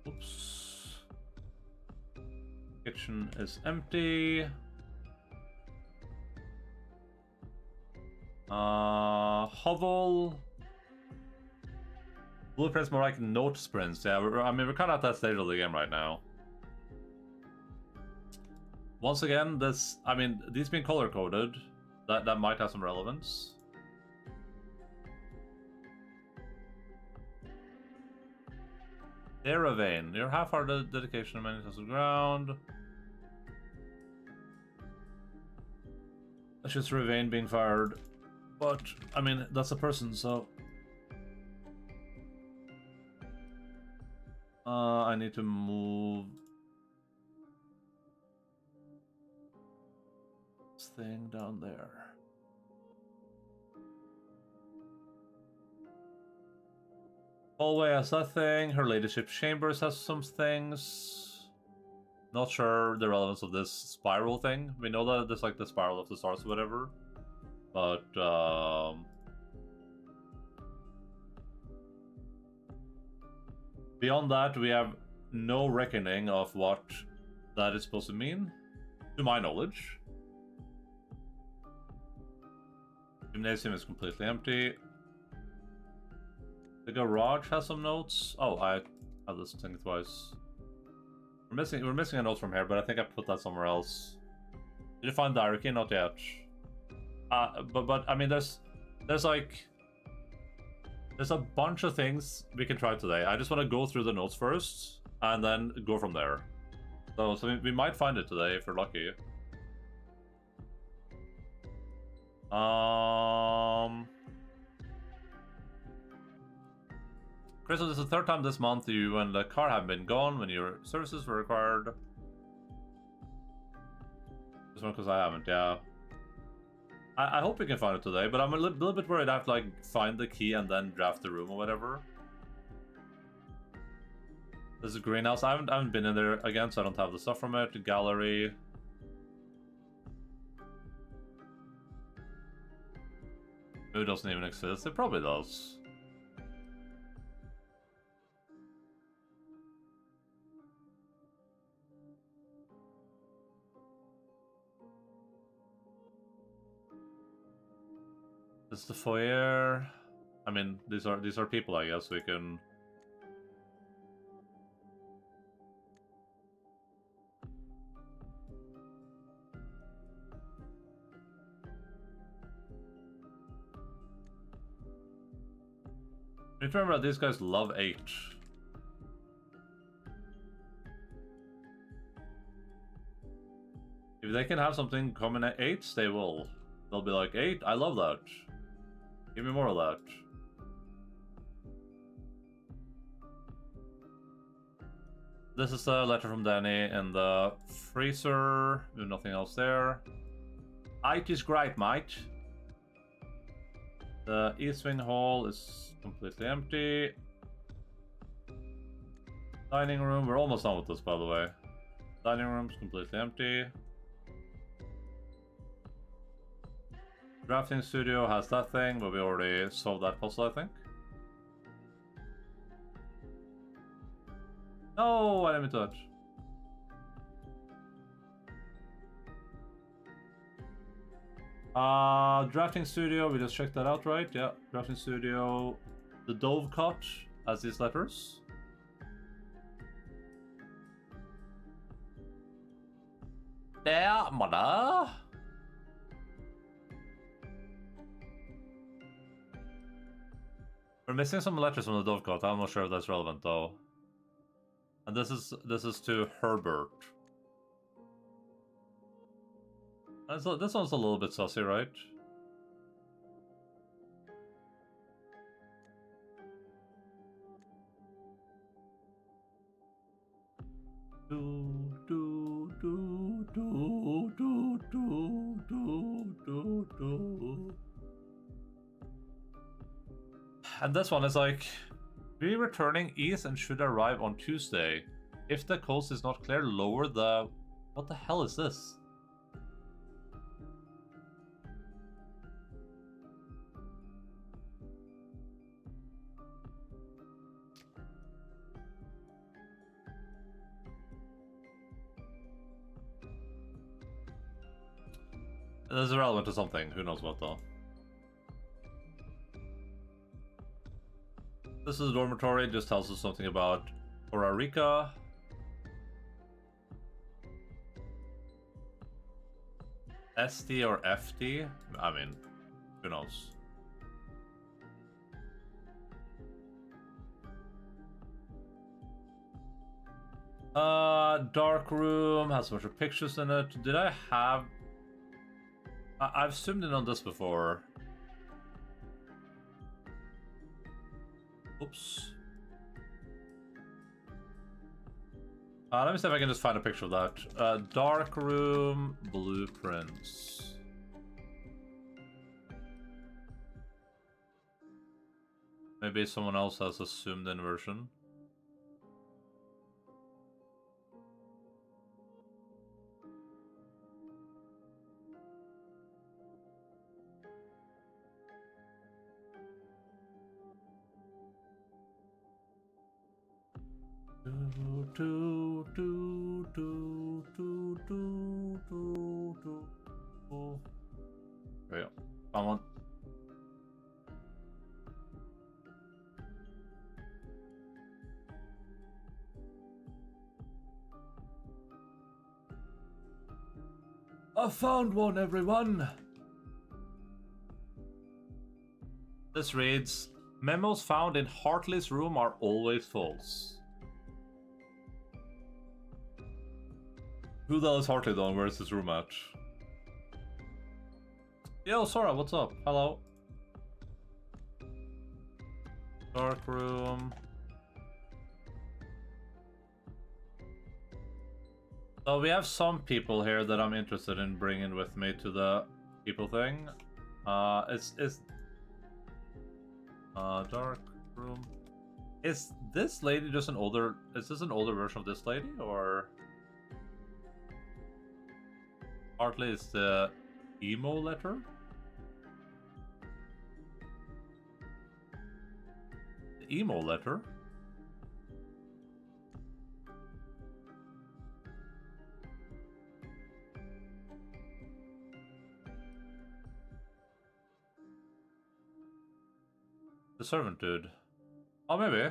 Oops. Kitchen is empty. Hovel. Blueprints more like note sprints. Yeah, I mean, we're kind of at that stage of the game right now. Once again, this, I mean, these being color coded, that might have some relevance. Theravane, your half-hearted dedication to many tons of ground. That's just Ravane being fired. But, I mean, that's a person, so... I need to move... this thing down there. Hallway has that thing. Her ladyship chambers has some things. Not sure the relevance of this spiral thing. We know that there's like the spiral of the stars or whatever. But beyond that, we have no reckoning of what that is supposed to mean, to my knowledge. Gymnasium is completely empty. The garage has some notes. Oh, I have this thing twice. We're missing a note from here, but I think I put that somewhere else. Did you find diary key? Not yet. But I mean, there's a bunch of things we can try today. I just want to go through the notes first and then go from there. So we might find it today if we're lucky. Crystal, this is the third time this month you and the car have been gone when your services were required. This one because I haven't, yeah. I hope we can find it today, but I'm a little bit worried I have to like find the key and then draft the room or whatever. There's a greenhouse. I haven't been in there again, so I don't have the stuff from it. The gallery. It doesn't even exist. It probably does. This is the foyer. I mean, these are people, I guess we can. Remember, these guys love 8. If they can have something common at 8, they will. They'll be like, 8, I love that. Give me more of that. This is a letter from Danny in the freezer. There's nothing else there. 8 is great, mate. The East Wing Hall is completely empty. Dining room, we're almost done with this, by the way. Dining room's completely empty. Drafting studio has that thing, but we already solved that puzzle, I think. No, I didn't touch. Drafting studio, we just checked that out, right? Yeah, drafting studio. The Dove Cot has these letters. There, mother. We're missing some letters from the Dove Cot. I'm not sure if that's relevant though. And this is to Herbert. And so this one's a little bit saucy, right? And this one is like, be returning east and should arrive on Tuesday. If the coast is not clear, lower the... What the hell is this? This is relevant to something, who knows what though. This is a dormitory, just tells us something about Costa Rica. SD or FD? I mean, who knows? Dark room has a bunch of pictures in it. Did I have... I've zoomed in on this before. Oops. Let me see if I can just find a picture of that. Dark room blueprints. Maybe someone else has a zoomed in version. There we go. Found one. I found one, everyone! This reads, memos found in Hartley's room are always false. Who the hell is Hartley though? Where's his room at? Yo, Sora, what's up? Hello. Dark room. So we have some people here that I'm interested in bringing with me to the people thing. It's dark room. Is this lady just an older? Is this an older version of this lady, or partly is the emo letter? The emo letter. The servant dude. Oh, maybe.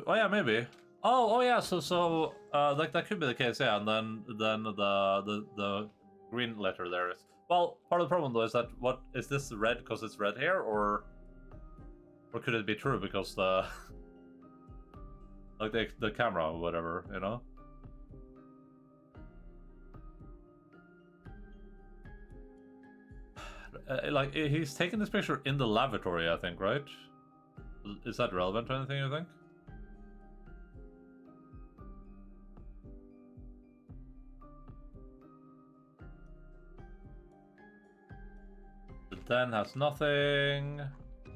Oh yeah, maybe. Oh yeah. So like that could be the case. Yeah, and then the green letter there is. Well, part of the problem though is that what is this red because it's red here, or could it be true because the like the camera or whatever, you know? Like he's taking this picture in the lavatory, I think, right? Is that relevant to anything, you think? The den has nothing.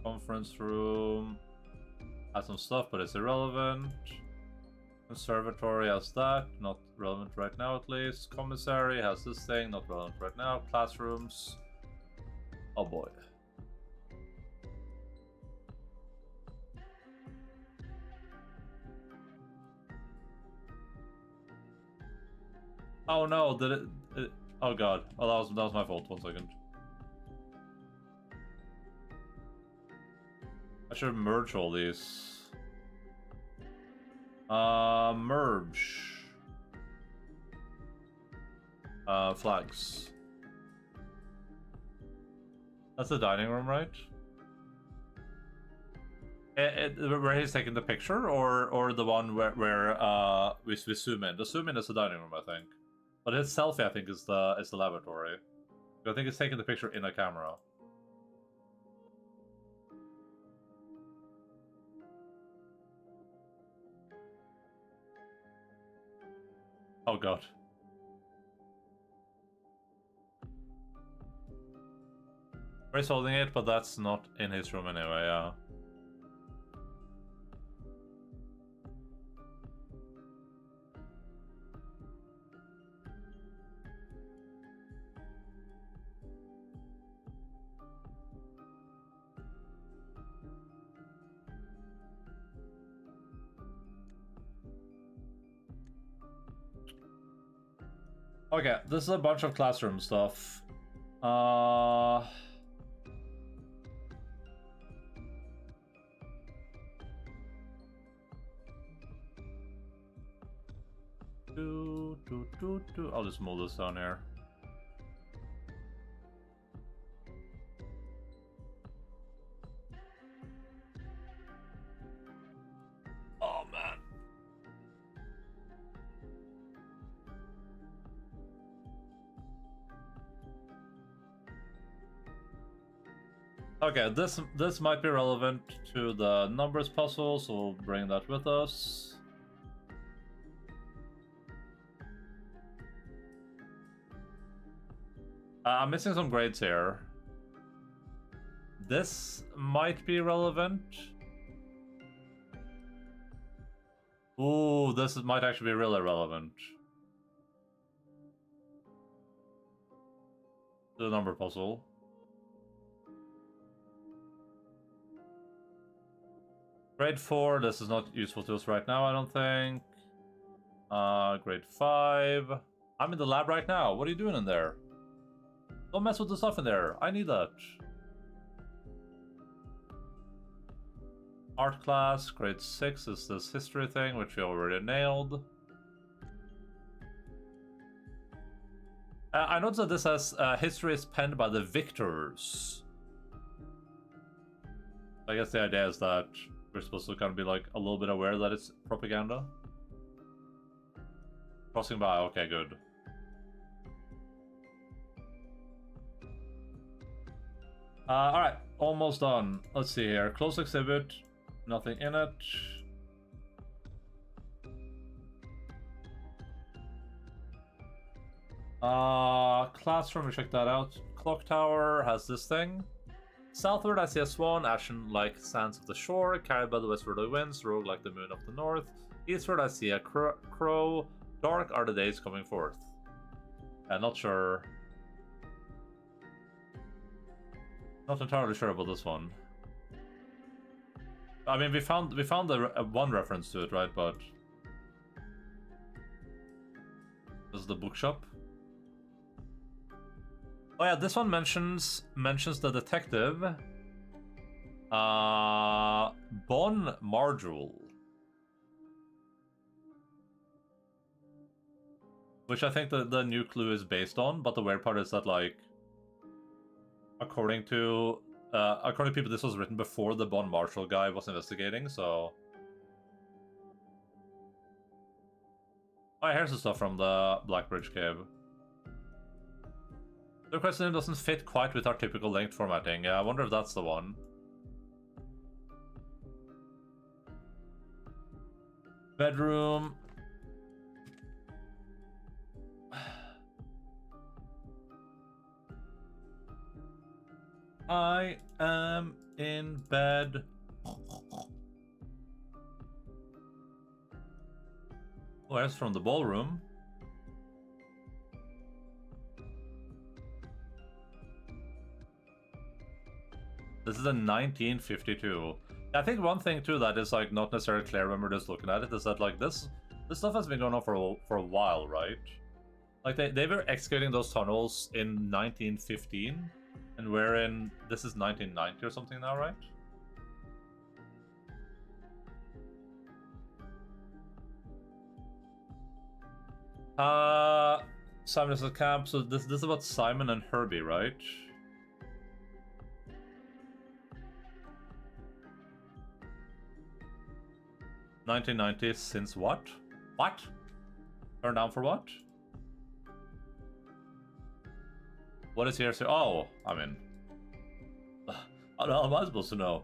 Conference room has some stuff, but it's irrelevant. Conservatory has that, not relevant right now at least. Commissary has this thing, not relevant right now. Classrooms. Oh boy. Oh no, did it oh god. Oh, that was my fault. 1 second. I should merge all these. Merge. Flags. That's the dining room, right? Where he's taking the picture, or the one where we zoom in. The zoom in is the dining room, I think. But his selfie, I think, is the lavatory. I think he's taking the picture in a camera. Oh god. He's holding it, but that's not in his room anyway, yeah. Okay, this is a bunch of classroom stuff. I'll just move this down here. Oh man. Okay, this might be relevant to the numbers puzzle, so we'll bring that with us. I'm missing some grades here. This might be relevant. Ooh, this might actually be really relevant. The number puzzle. Grade 4, this is not useful to us right now, I don't think. Grade 5. I'm in the lab right now. What are you doing in there? Don't mess with the stuff in there. I need that. Art class, grade 6 is this history thing, which we already nailed. I noticed that this says history is penned by the victors. I guess the idea is that we're supposed to kind of be like a little bit aware that it's propaganda. Crossing by, okay, good. Alright, almost done. Let's see here. Close exhibit, nothing in it. Classroom, we check that out. Clock tower has this thing. Southward, I see a swan, ashen like sands of the shore, carried by the westward winds, rogue like the moon of the north. Eastward, I see a crow. Dark are the days coming forth. I'm not sure. Not entirely sure about this one. I mean, we found one reference to it, right? But this is the bookshop. Oh yeah, this one mentions the detective, Bon Marjol, which I think the new clue is based on. But the weird part is that, like, according to people, this was written before the Bon Marshall guy was investigating. So, oh, here's the stuff from the Blackbridge Cave. The question doesn't fit quite with our typical length formatting. I wonder if that's the one. Bedroom. I am in bed. Oh, that's from the ballroom. This is a 1952. I think one thing too that is like not necessarily clear when we're just looking at it is that, like, this stuff has been going on for a while, right? Like they were excavating those tunnels in 1915, and we're in, this is 1990 or something now, right? Simon is a camp. So this is about Simon and Herbie, right? $1990 since what? What? Turn down for what? What is here? Oh, I mean, how am I supposed to know?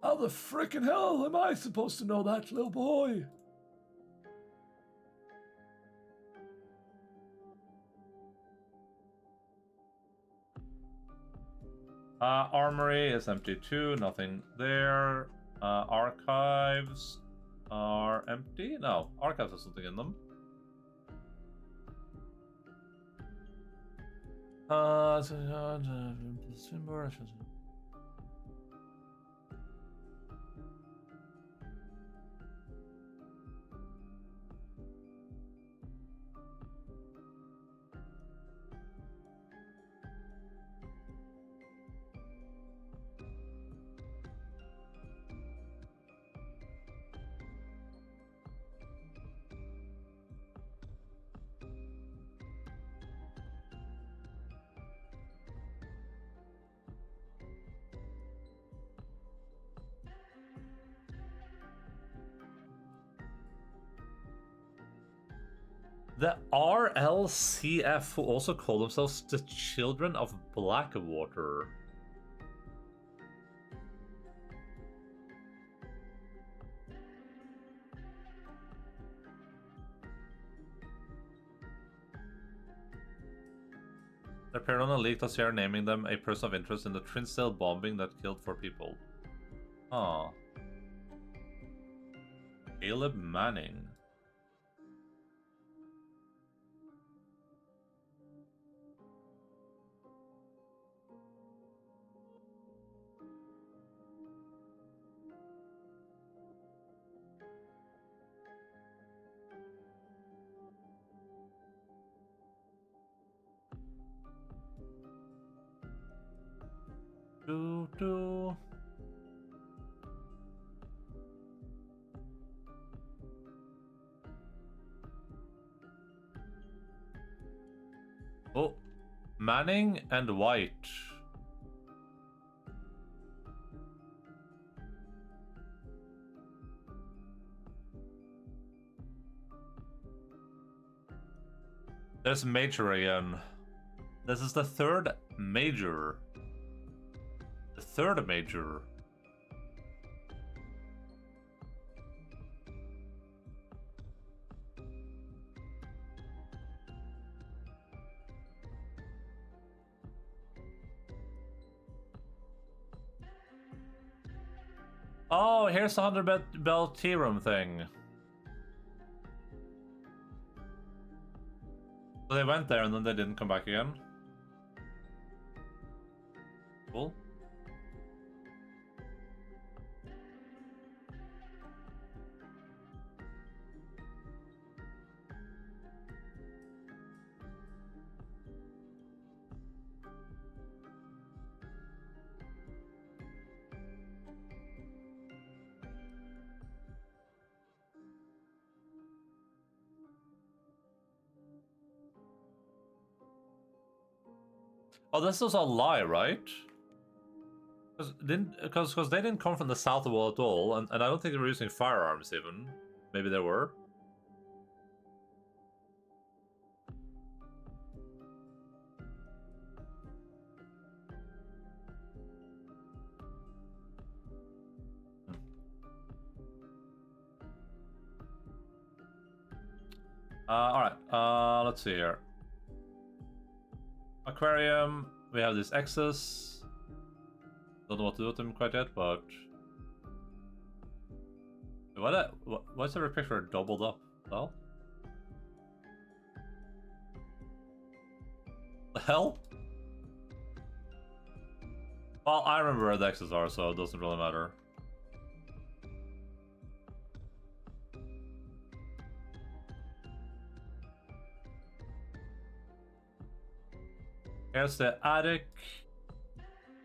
How the frickin' hell am I supposed to know that, little boy? Armory is empty too, nothing there. Archives are empty? No, archives have something in them. The RLCF, who also call themselves the Children of Blackwater. They appeared on a leaked dossier naming them a person of interest in the Trinsdale bombing that killed 4 people. Huh. Caleb Manning. Do. Oh, Manning and White. There's Major again. This is the third Major. The third Major. Oh, here's the 100 bell tea room thing. So they went there and then they didn't come back again. Cool. Oh, this was a lie, right? Because they didn't come from the south of the wall at all, and I don't think they were using firearms even. Maybe they were. Alright, let's see here. Aquarium, we have this X's. Don't know what to do with them quite yet, but... Why is every picture doubled up? Well? The hell? Well, I remember where the X's are, so it doesn't really matter. Here's the attic.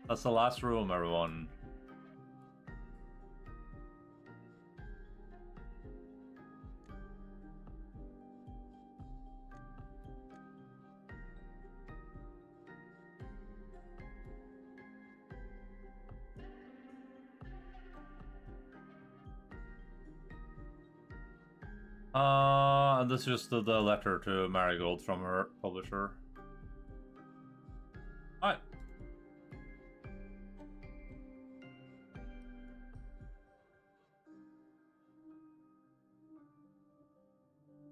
That's the last room, everyone. And this is just the letter to Marigold from her publisher. Alright.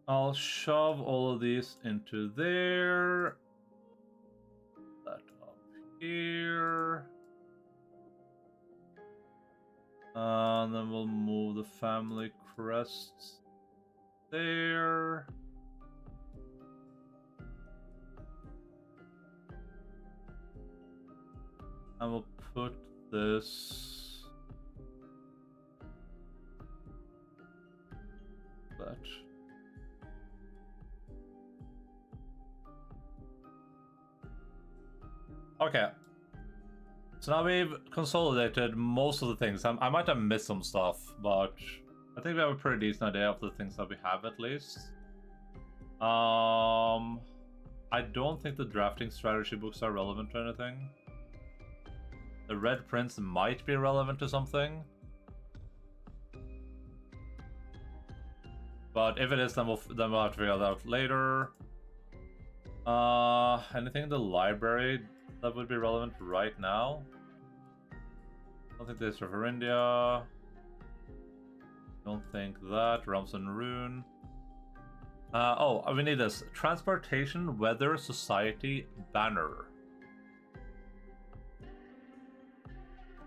I'll shove all of these into there. That up here. And then we'll move the family crests there. And we'll put this... that. Okay. So now we've consolidated most of the things. I might have missed some stuff, but I think we have a pretty decent idea of the things that we have at least. I don't think the drafting strategy books are relevant to anything. The Red Prince might be relevant to something. But if it is, then we'll have to figure that out later. Anything in the library that would be relevant right now? I don't think this is for India. Don't think that. Realms and Rune. Oh, we need this. Transportation Weather Society banner.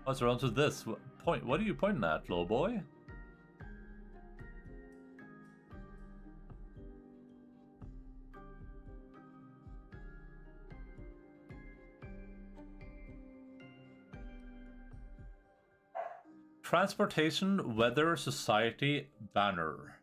What's around to this? Point. What are you pointing at, little boy? Transportation Weather Society banner.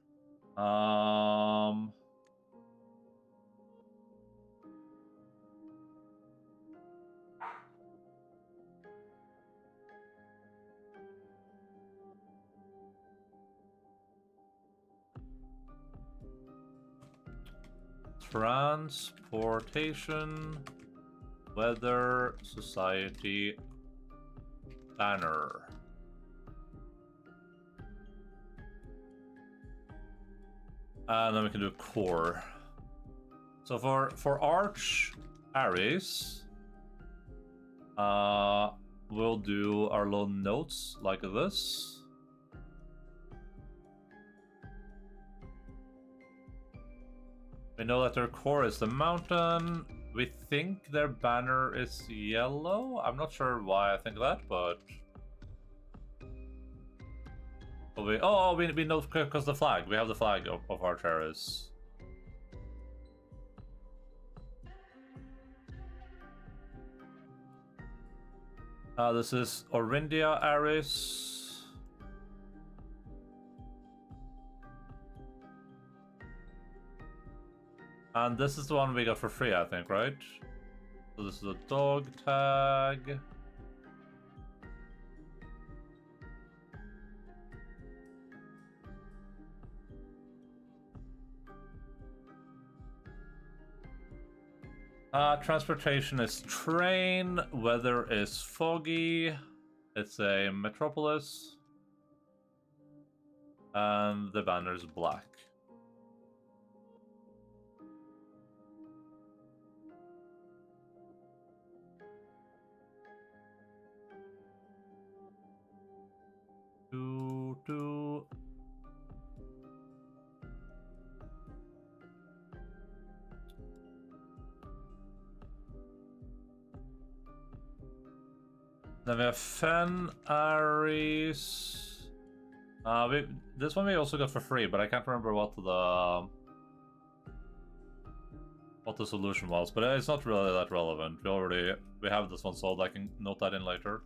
Transportation Weather Society banner. And then we can do core. So for Arch Ares, we'll do our little notes like this. We know that their core is the mountain. We think their banner is yellow. I'm not sure why I think that, but We know because the flag. We have the flag of our terrorists. This is Orindia Aris. And this is the one we got for free, I think, right? So this is a dog tag. Transportation is train. Weather is foggy. It's a metropolis. And the banner is black. Two. Then we have Fen Ares. This one we also got for free, but I can't remember what the solution was. But it's not really that relevant. We have this one sold. I can note that in later.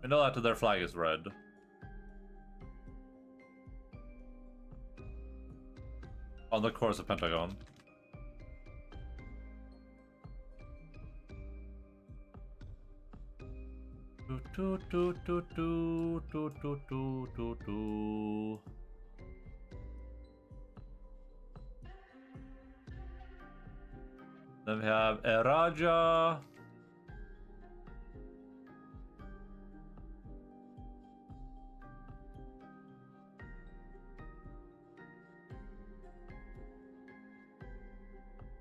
We know that their flag is red. On the course of Pentagon. Then we have Eraja.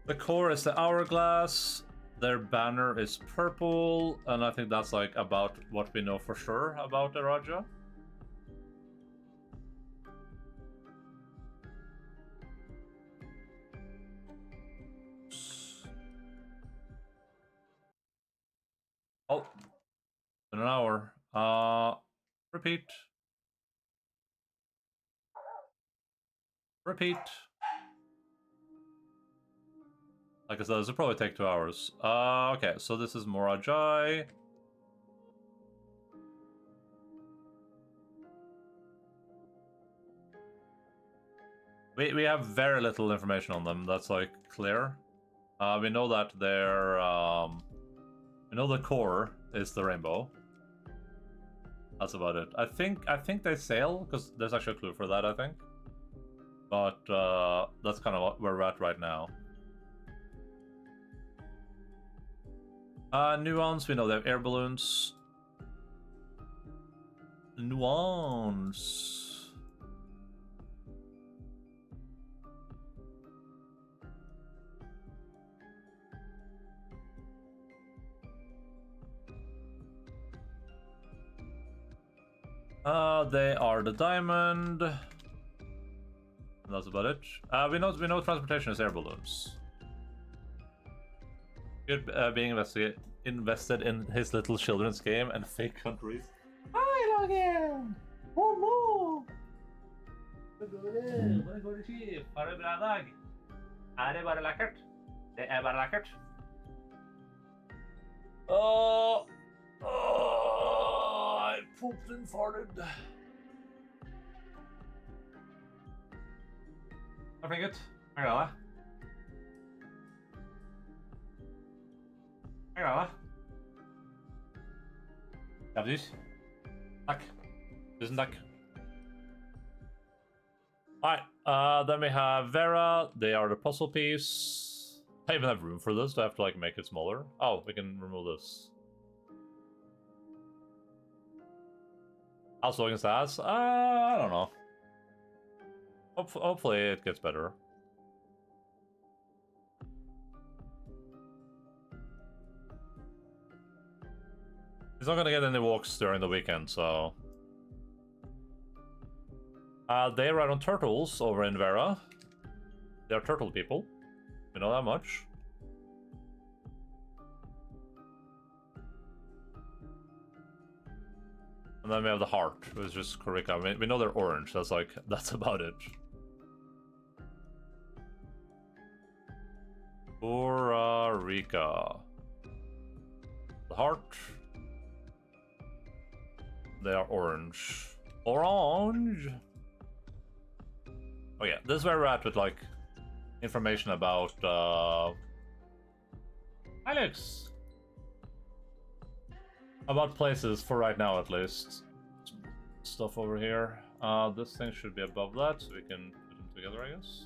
The core is the hourglass. Their banner is purple, and I think that's like about what we know for sure about Eraja. Oh, in an hour. Repeat. Like I said, this will probably take 2 hours. Okay, so this is Morajai. We have very little information on them. That's like clear. We know that their we know the core is the rainbow. That's about it. I think they sail because there's actually a clue for that. I think, but that's kind of where we're at right now. Nuance, we know they have air balloons. Nuance. They are the diamond. And that's about it. We know transportation is air balloons. Good being invested in his little children's game and fake countries. Hei, Lager! Hallo! Hvordan går det, Skip? Har du en bra dag? Det bare lekkert? Det bare lekkert. I pooped and farted. Vær flink, gutt. Jeg gleder deg. Ja, precis. Tack. Tusen tack. Alright, then we have Vera. They are the puzzle piece. I even have room for this. Do I have to like make it smaller? Oh, we can remove this. How's Logan's stats? I don't know. Hopefully it gets better. He's not gonna get any walks during the weekend, so... they ride on turtles over in Vera. They're turtle people. We know that much. And then we have the heart, which is just Kurika. I mean, we know they're orange, that's about it. Kurika. The heart. They are orange. Orange! Oh yeah, this is where we're at with, like, information about, Alex! About places, for right now at least. Stuff over here. This thing should be above that, so we can put them together, I guess.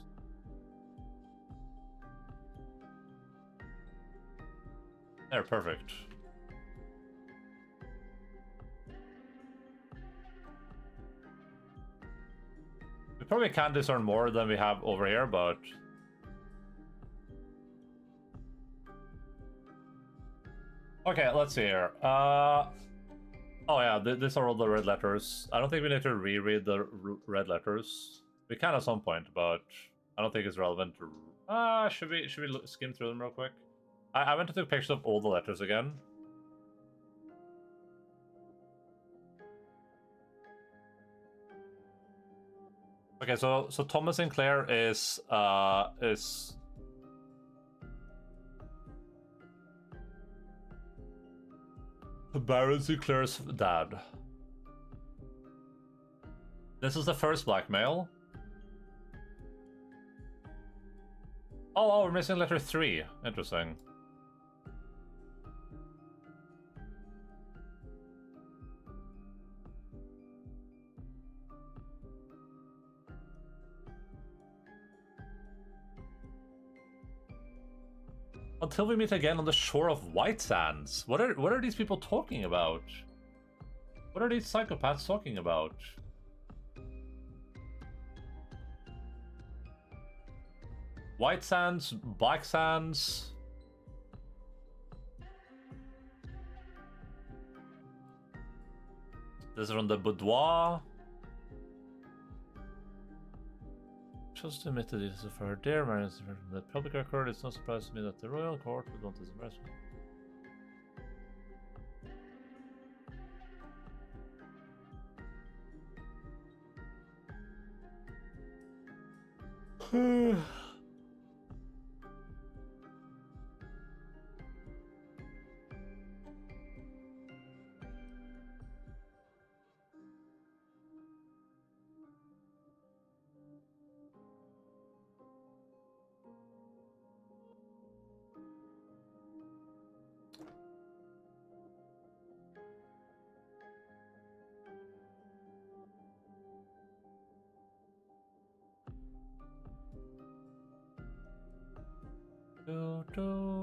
There, perfect. We probably can discern more than we have over here, but... Okay, let's see here. Oh yeah, these are all the red letters. I don't think we need to reread the red letters. We can at some point, but I don't think it's relevant to... should we skim through them real quick? I went to take pictures of all the letters again. Okay, so Thomas Sinclair is Baron Sinclair's dad. This is the first blackmail. Oh, we're missing letter 3. Interesting. Until we meet again on the shore of White Sands. What are these people talking about? What are these psychopaths talking about? White Sands, Black Sands. This is from the boudoir. Just admitted it is for her dear marriage from the public record. It's no surprise to me that the royal court would want this embarrassment. Do.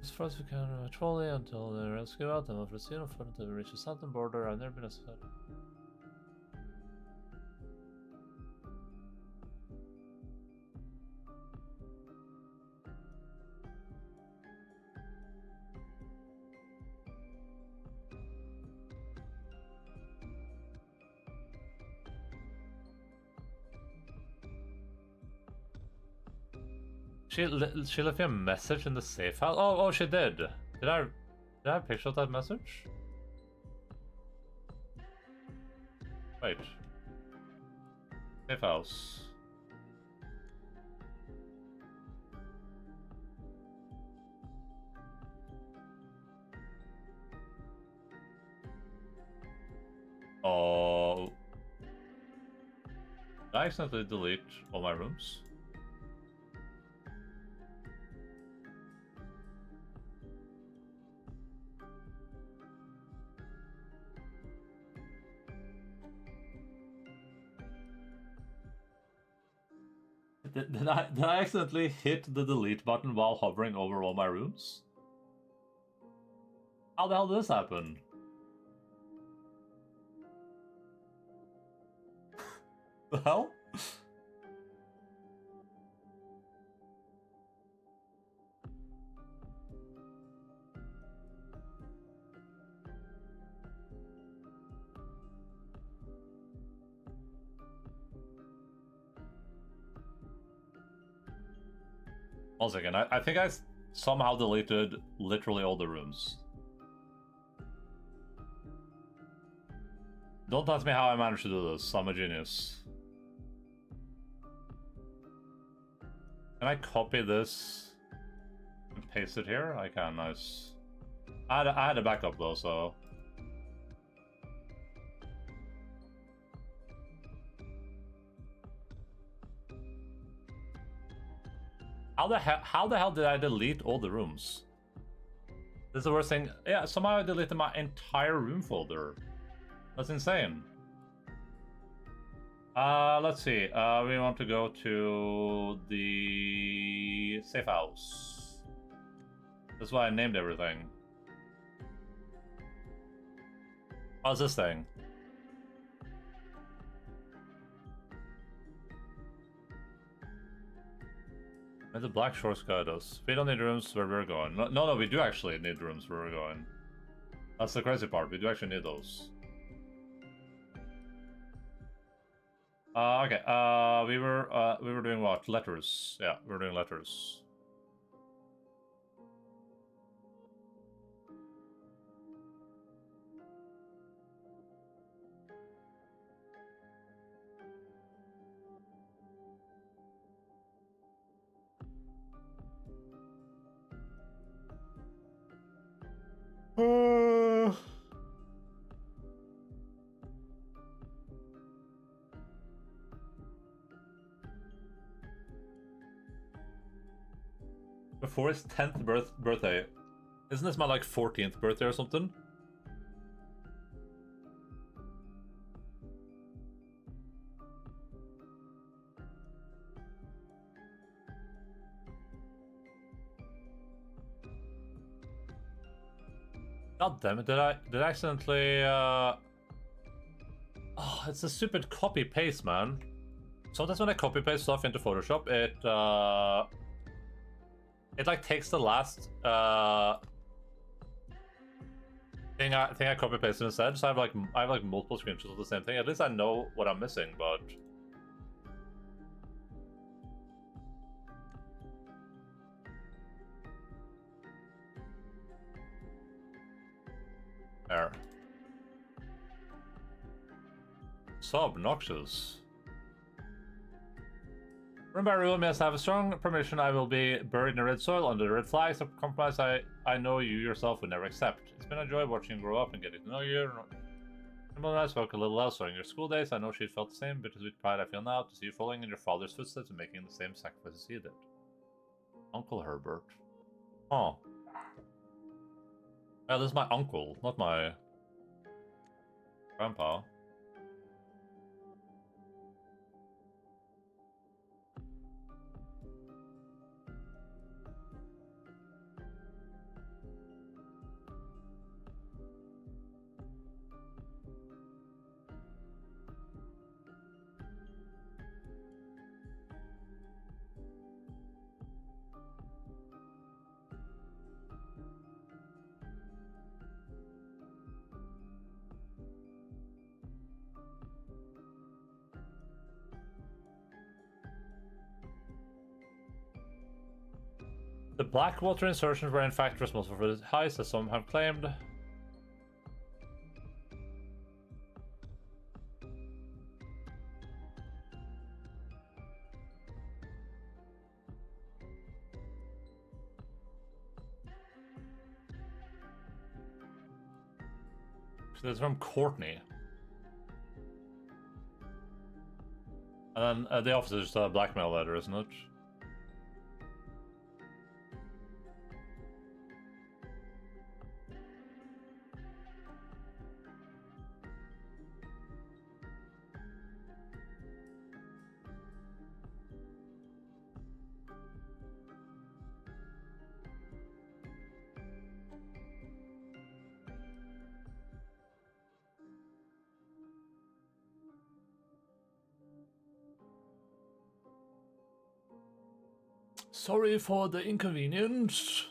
As far as we can, trolley until they rescue out them. After seeing them until we reach the southern border, I've never been as fed. She left me a message in the safe house. Oh, she did. Did I have a picture of that message? Wait. Safe house. Oh. Did I accidentally delete all my rooms? Did I accidentally hit the delete button while hovering over all my rooms? How the hell did this happen? The hell? One second, I think I somehow deleted literally all the rooms. Don't ask me how I managed to do this. I'm a genius. Can I copy this and paste it here? I can, nice. I had a backup though, so... How the hell did I delete all the rooms? This is the worst thing. Yeah, somehow I deleted my entire room folder. That's insane. Let's see. We want to go to the safe house. That's why I named everything. How's this thing? And the Black Shores guide us. We don't need rooms where we're going. No, we do actually need rooms where we're going. That's the crazy part. We do actually need those. Okay. We were doing what? Letters. Yeah, we were doing letters. Before his 10th birthday. Isn't this my like 14th birthday or something? God damn it, did I accidentally Oh, it's a stupid copy paste, man. Sometimes when I copy paste stuff into Photoshop, it like takes the last thing I copy pasted instead. So I have like multiple screenshots of the same thing. At least I know what I'm missing, but there. So obnoxious. Remember, rule must have a strong permission. I will be buried in the red soil under the red flags of compromise I know you yourself would never accept. It's been a joy watching you grow up and getting to know you. Remember when I spoke a little else during your school days, I know she felt the same bittersweet pride I feel now to see you following in your father's footsteps and making the same sacrifices he did. Uncle Herbert. Oh. Yeah, this is my uncle, not my grandpa. The Blackwater insurgents were in fact responsible for the heist, as some have claimed. So this is from Courtney. And then the officer's blackmail letter, isn't it? Sorry for the inconvenience.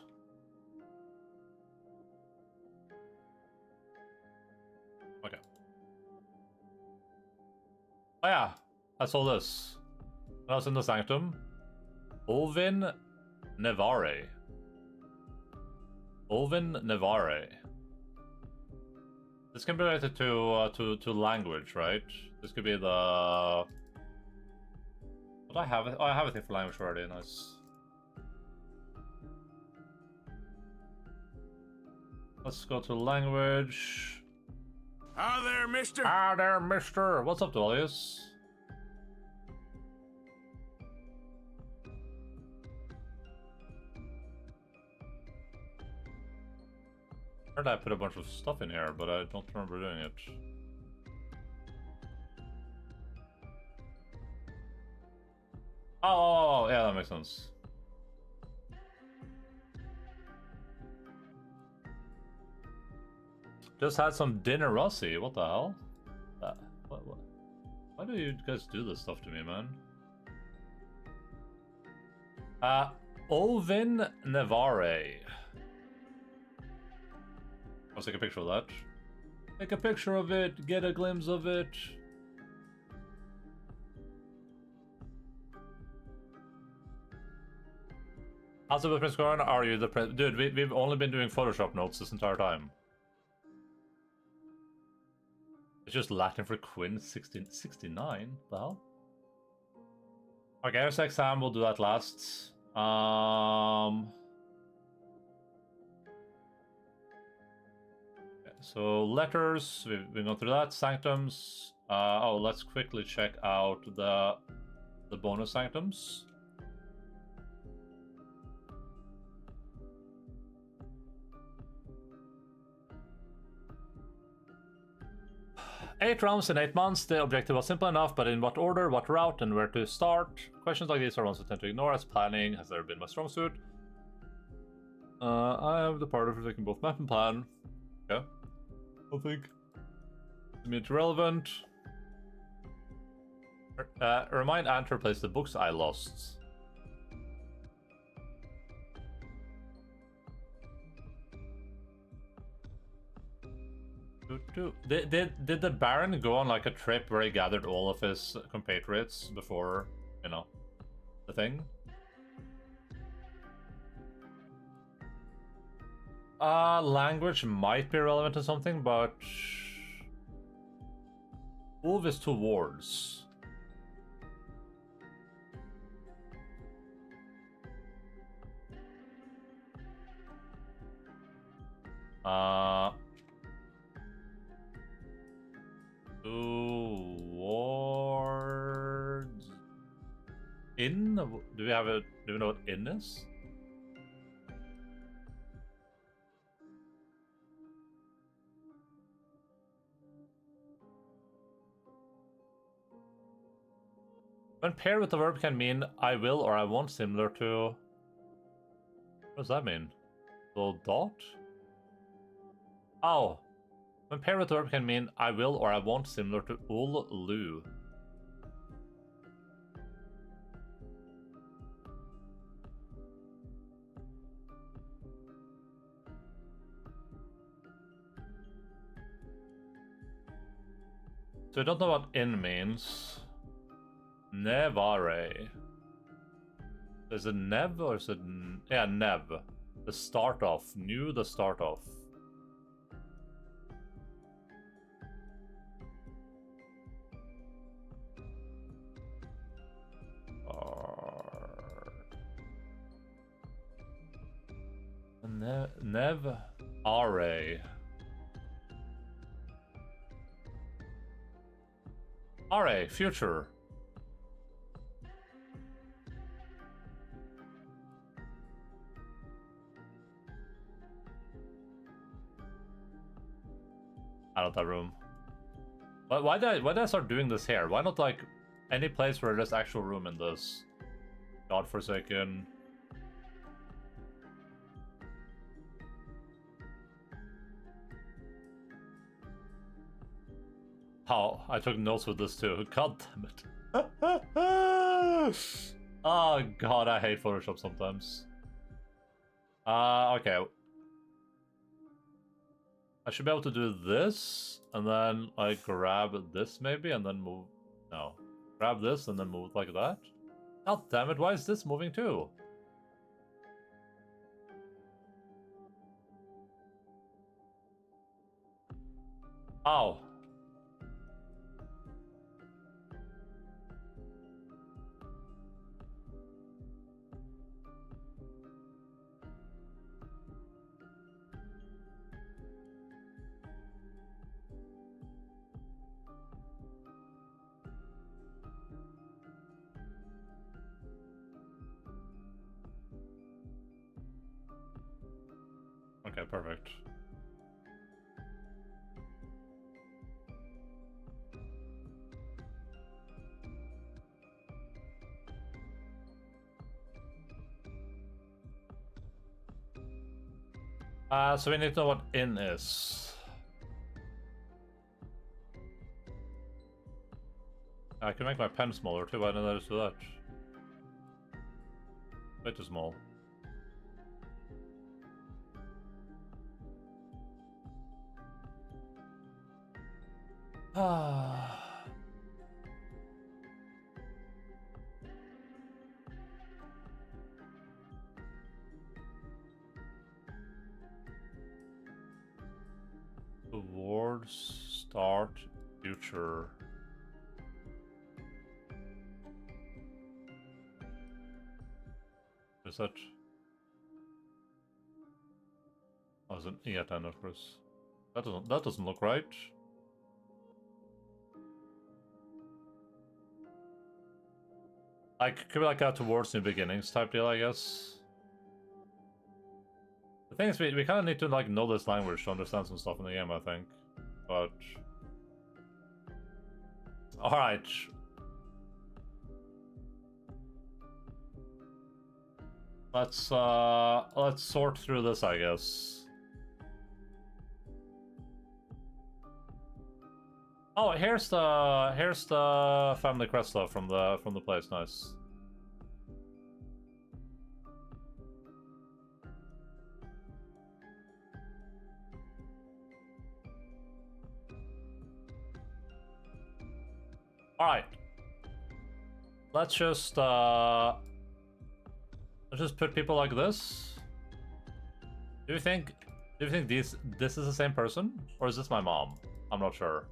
Okay. Oh yeah, I saw this. When I was in the sanctum, Olvin Nevare. Ovin Nevare. This can be related to language, right? This could be the. But I have it. Oh, I have it for language already. Nice. Let's go to language. Hi there, mister. Ah, there, mister. What's up, Dolius? I heard I put a bunch of stuff in here, but I don't remember doing it. Oh, yeah, that makes sense. Just had some dinner, Rossi. What the hell? What? Why do you guys do this stuff to me, man? Ovin Nevare. Let's take a picture of that. Take a picture of it. Get a glimpse of it. How's the Prince going? Are you the Prince? Dude, we've only been doing Photoshop notes this entire time. It's just Latin for Quinn 1669. The hell? Okay, here's the exam. We'll do that last. So letters, we've gone through that. Sanctums. Oh, let's quickly check out the bonus sanctums. Eight rounds in 8 months. The objective was simple enough, but in what order, what route, and where to start? Questions like these are ones I tend to ignore, as planning has never been my strong suit. I have the part of taking both map and plan. Yeah. I think. I mean, it's relevant. Remind Ant to replace the books I lost. Did the Baron go on like a trip where he gathered all of his compatriots before, you know, the thing? Language might be relevant to something, but Ulv is towards. Towards in? Do we have a? Do we know what in is? When paired with the verb can mean I will or I won't, similar to. What does that mean? Little dot? Oh. When paired with the verb can mean I will or I won't, similar to ul lu. So I don't know what in means. Nevare. Is it nev or is it... Yeah, nev. The start off. New the start off. Nev Are. Are, future. Out of that room. But why did I start doing this here? Why not like any place where there's actual room in this? Godforsaken. Oh, I took notes with this too. God damn it. Oh god, I hate Photoshop sometimes. Okay. I should be able to do this, and then like grab this maybe, and then move. No. Grab this and then move like that. God damn it, why is this moving too? Oh. Okay, perfect. So we need to know what in is. I can make my pen smaller too, why didn't I just do that? Way too small. Ah. Towards start future. Is that? Oh, it's an E at end, of course. That doesn't look right. Like, could be like a towards new beginnings type deal, I guess. The thing is, we kind of need to like know this language to understand some stuff in the game, I think. But all right. Let's sort through this, I guess. Oh, here's the family crest stuff from the place. Nice. All right. Let's just put people like this. Do you think this is the same person, or is this my mom? I'm not sure.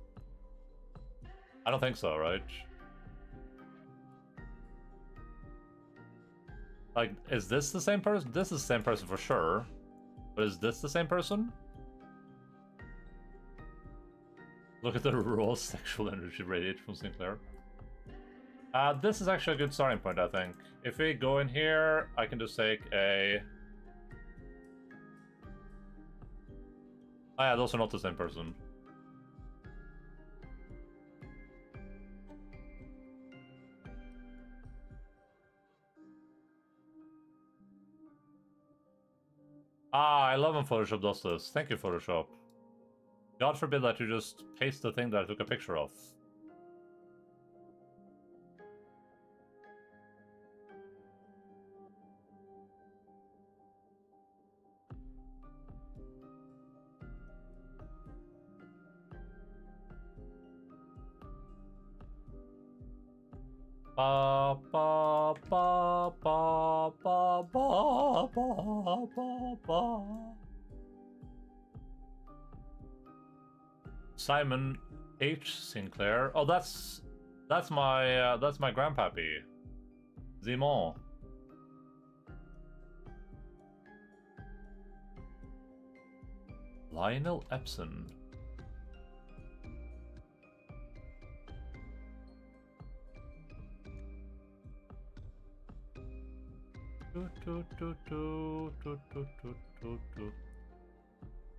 I don't think so, right? Like, is this the same person? This is the same person for sure. But is this the same person? Look at the raw sexual energy radiated from Sinclair. This is actually a good starting point, I think. If we go in here, I can just take a... Oh yeah, those are not the same person. Ah, I love when Photoshop does this. Thank you, Photoshop. God forbid that you just paste the thing that I took a picture of. Ba ba ba ba ba ba ba ba ba. Simon H. Sinclair. Oh, that's my grandpappy. Zimon. Lionel Epson.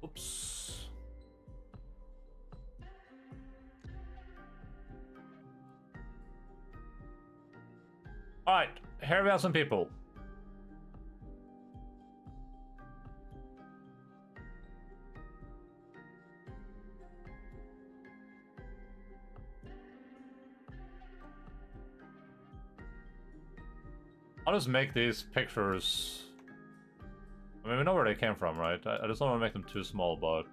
Oops. Alright, here we have some people. I'll just make these pictures... I mean, we know where they came from, right? I just don't want to make them too small, but...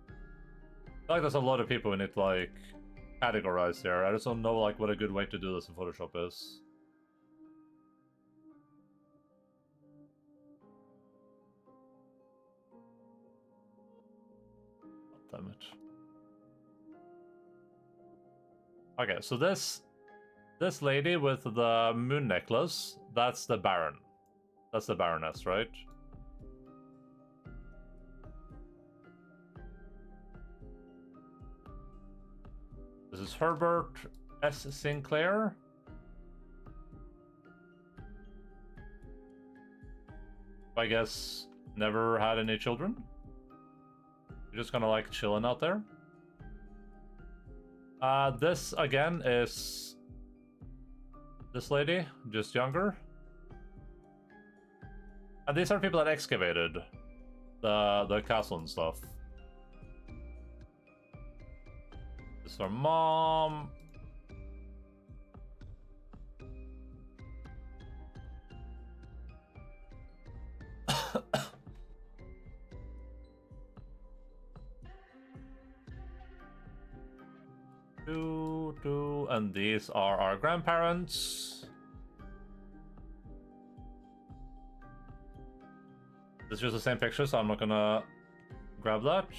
I feel like there's a lot of people we need to, like, categorize here. I just don't know, like, what a good way to do this in Photoshop is. Damn it. Okay, so this lady with the moon necklace, that's the Baron. That's the Baroness, right? This is Herbert S. Sinclair. I guess never had any children. You're just kind of like chilling out there. This again is this lady, just younger. And these are people that excavated the castle and stuff. This is her mom. And these are our grandparents. This is just the same picture, so I'm not gonna grab that.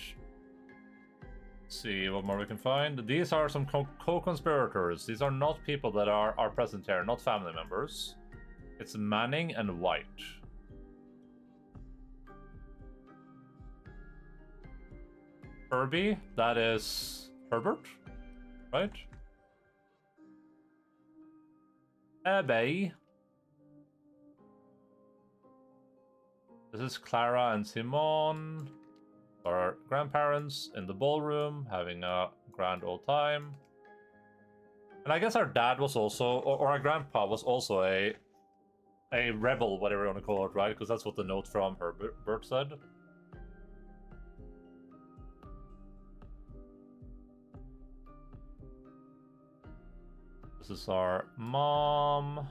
Let's see what more we can find. These are some co-conspirators. These are not people that are present here, not family members. It's Manning and White. Herbie, that is Herbert, right? Abby. This is Clara and Simone, our grandparents in the ballroom, having a grand old time. And I guess our dad was also, or our grandpa was also a rebel, whatever you want to call it, right? Because that's what the note from Herbert said. This is our mom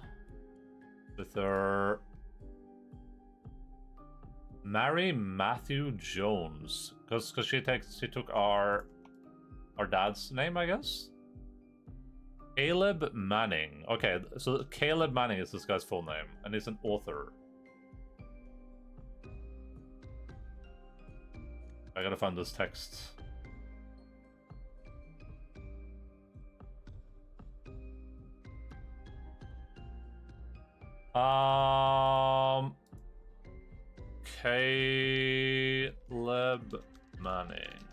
with her Mary Matthew Jones, because she took our dad's name, I guess. Caleb Manning. Okay, so Caleb Manning is this guy's full name, and he's an author. I gotta find this text. Caleb Manning,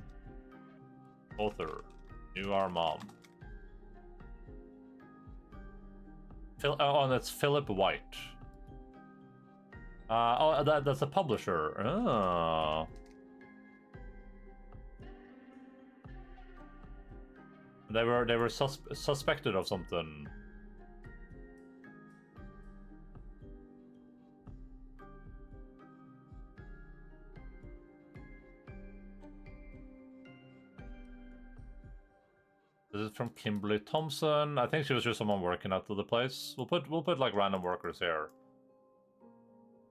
author, knew our mom. And it's Philip White. That's a publisher. Oh. They were suspected of something. This is from Kimberly Thompson. I think she was just someone working at the place. We'll put like random workers here.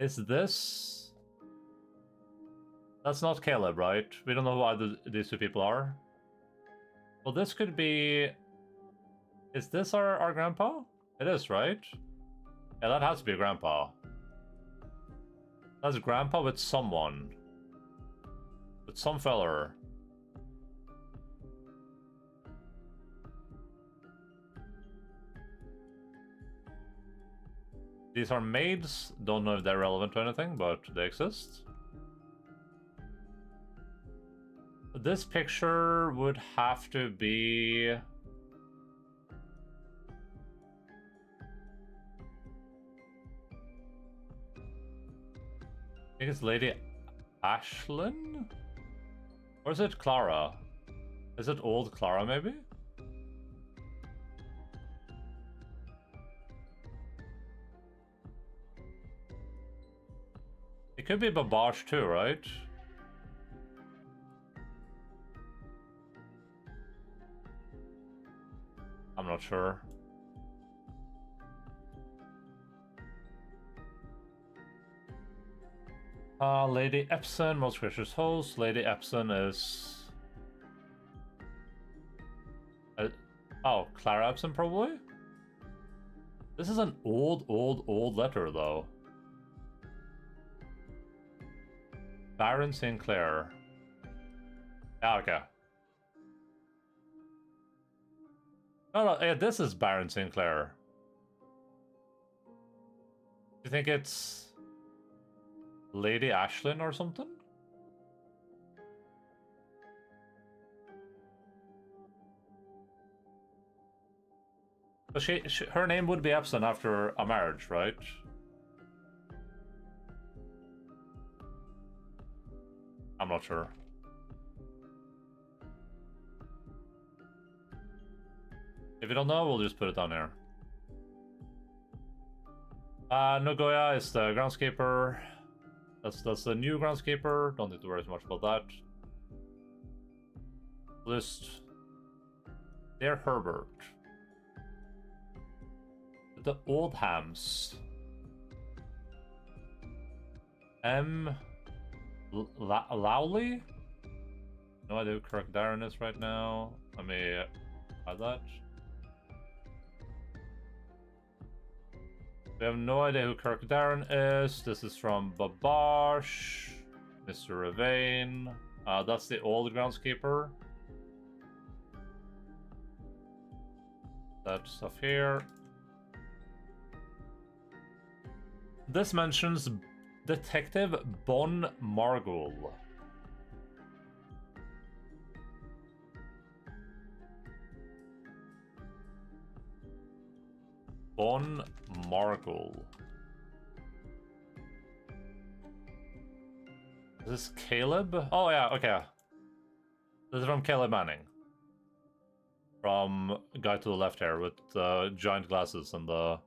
Is this? That's not Caleb, right? We don't know who either these two people are. Well, this could be. Is this our grandpa? It is, right? Yeah, that has to be a grandpa. That's grandpa with someone. With some feller. These are maids. Don't know if they're relevant to anything, but they exist. This picture would have to be... I think it's Lady Ashlyn? Or is it Clara? Is it old Clara, maybe? It could be Babash too, right? I'm not sure. Lady Epson, most gracious host. Lady Epson is... oh, Clara Epson, probably? This is an old letter, though. Baron Sinclair. Yeah, okay. Oh, no, yeah, this is Baron Sinclair. You think it's Lady Ashlyn or something? But her name would be Epson after a marriage, right? I'm not sure. If you don't know, we'll just put it down here. Nagoya is the groundskeeper. That's the new groundskeeper. Don't need to worry too much about that. List. Dear Herbert. The Oldhams. M. Lowley? No idea who Kirk Darren is right now. Let me add that. We have no idea who Kirk Darren is. This is from Babash. Mr. Ravain. That's the old groundskeeper. That stuff here. This mentions Detective Bon Margul. Bon Margul. Is this Caleb? Oh yeah, okay. This is from Caleb Manning. From guy to the left here with giant glasses and the...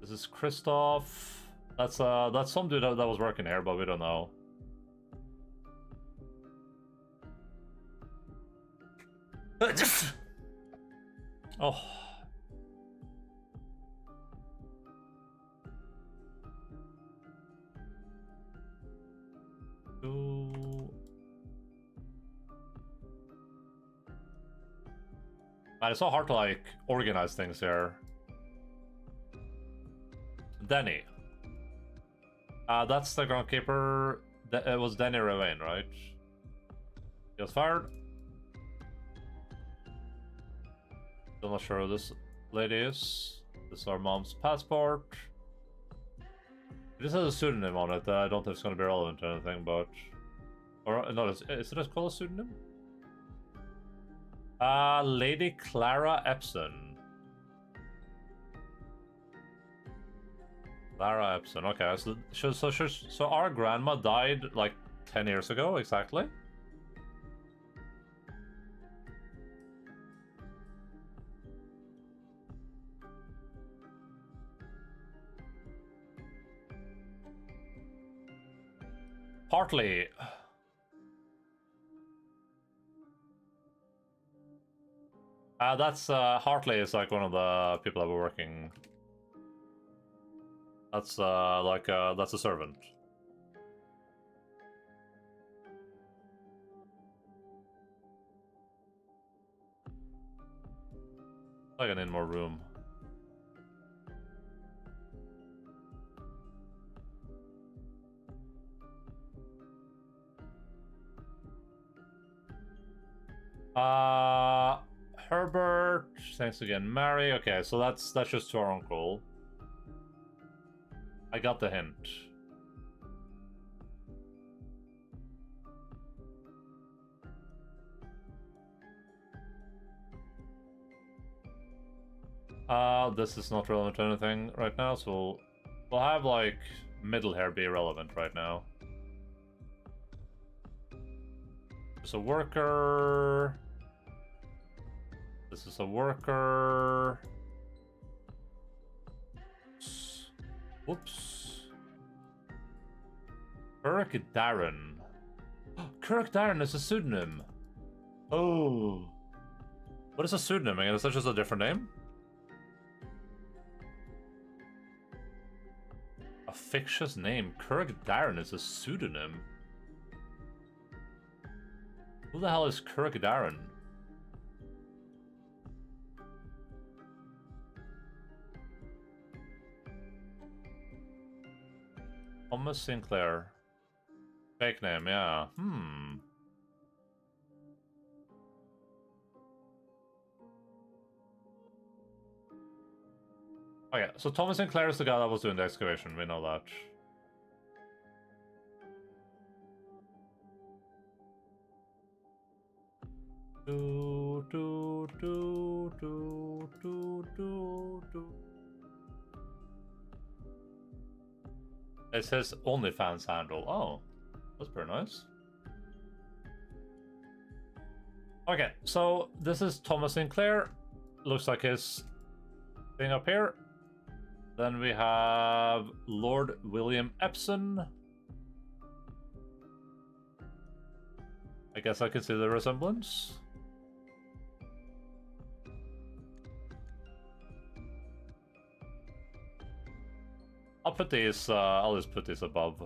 This is Christoph. That's some dude that was working here, but we don't know. Oh. Man, it's so hard to like organize things here. Denny. That's the groundkeeper. It was Denny Ravain, right? He was fired. Still not sure who this lady is. This is our mom's passport. It just has a pseudonym on it that I don't think it's going to be relevant to anything, but... Or, no, is it called a pseudonym? Lady Clara Epson. Clara Epson, okay, so our grandma died like 10 years ago, exactly? Partly. That's Hartley is like one of the people that were working. That's that's a servant. I need more room. Herbert, thanks again, Mary. Okay, so that's just to our uncle. I got the hint. This is not relevant to anything right now, so we'll have like middle hair be relevant right now. There's a worker. This is a worker. Whoops. Kirk Darren. Kirk Darren is a pseudonym. Oh. What is a pseudonym? I mean, is that just a different name? A fictitious name. Kirk Darren is a pseudonym. Who the hell is Kirk Darren? Thomas Sinclair. Fake name, yeah. Okay, so Thomas Sinclair is the guy that was doing the excavation, we know that. It says OnlyFans handle. Oh, that's pretty nice. Okay, so this is Thomas Sinclair. Looks like his thing up here. Then we have Lord William Epson. I guess I can see the resemblance. I'll put these, I'll just put these above.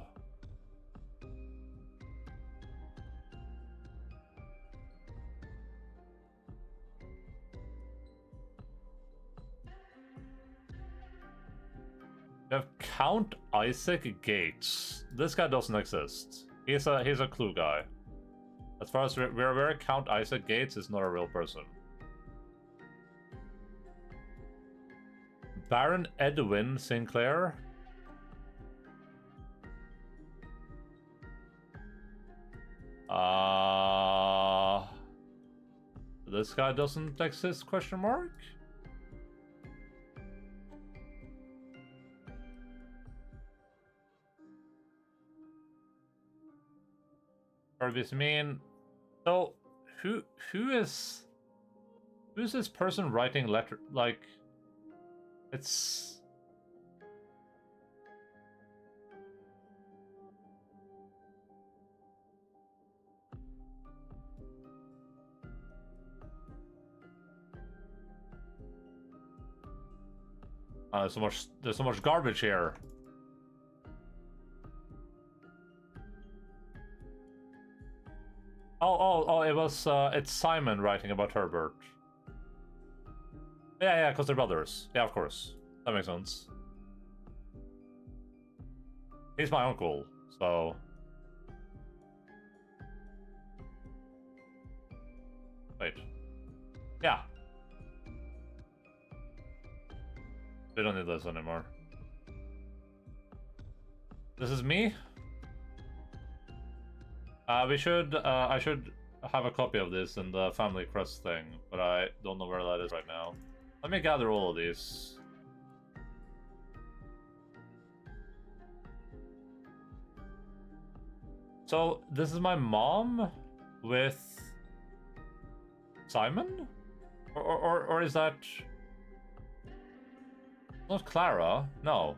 We have Count Isaac Gates. This guy doesn't exist. He's a clue guy. As far as we're aware, Count Isaac Gates is not a real person. Baron Edwin Sinclair. This guy doesn't exist, question mark? Purvis mean. So who's this person writing letter, like, it's there's so much garbage here. Oh, it's Simon writing about Herbert. Yeah, because they're brothers. Yeah, of course. That makes sense. He's my uncle, so... Wait. Yeah. We don't need this anymore. This is me? I should have a copy of this in the family crest thing, but I don't know where that is right now. Let me gather all of these. So, this is my mom with Simon? Or is that... Not Clara? No.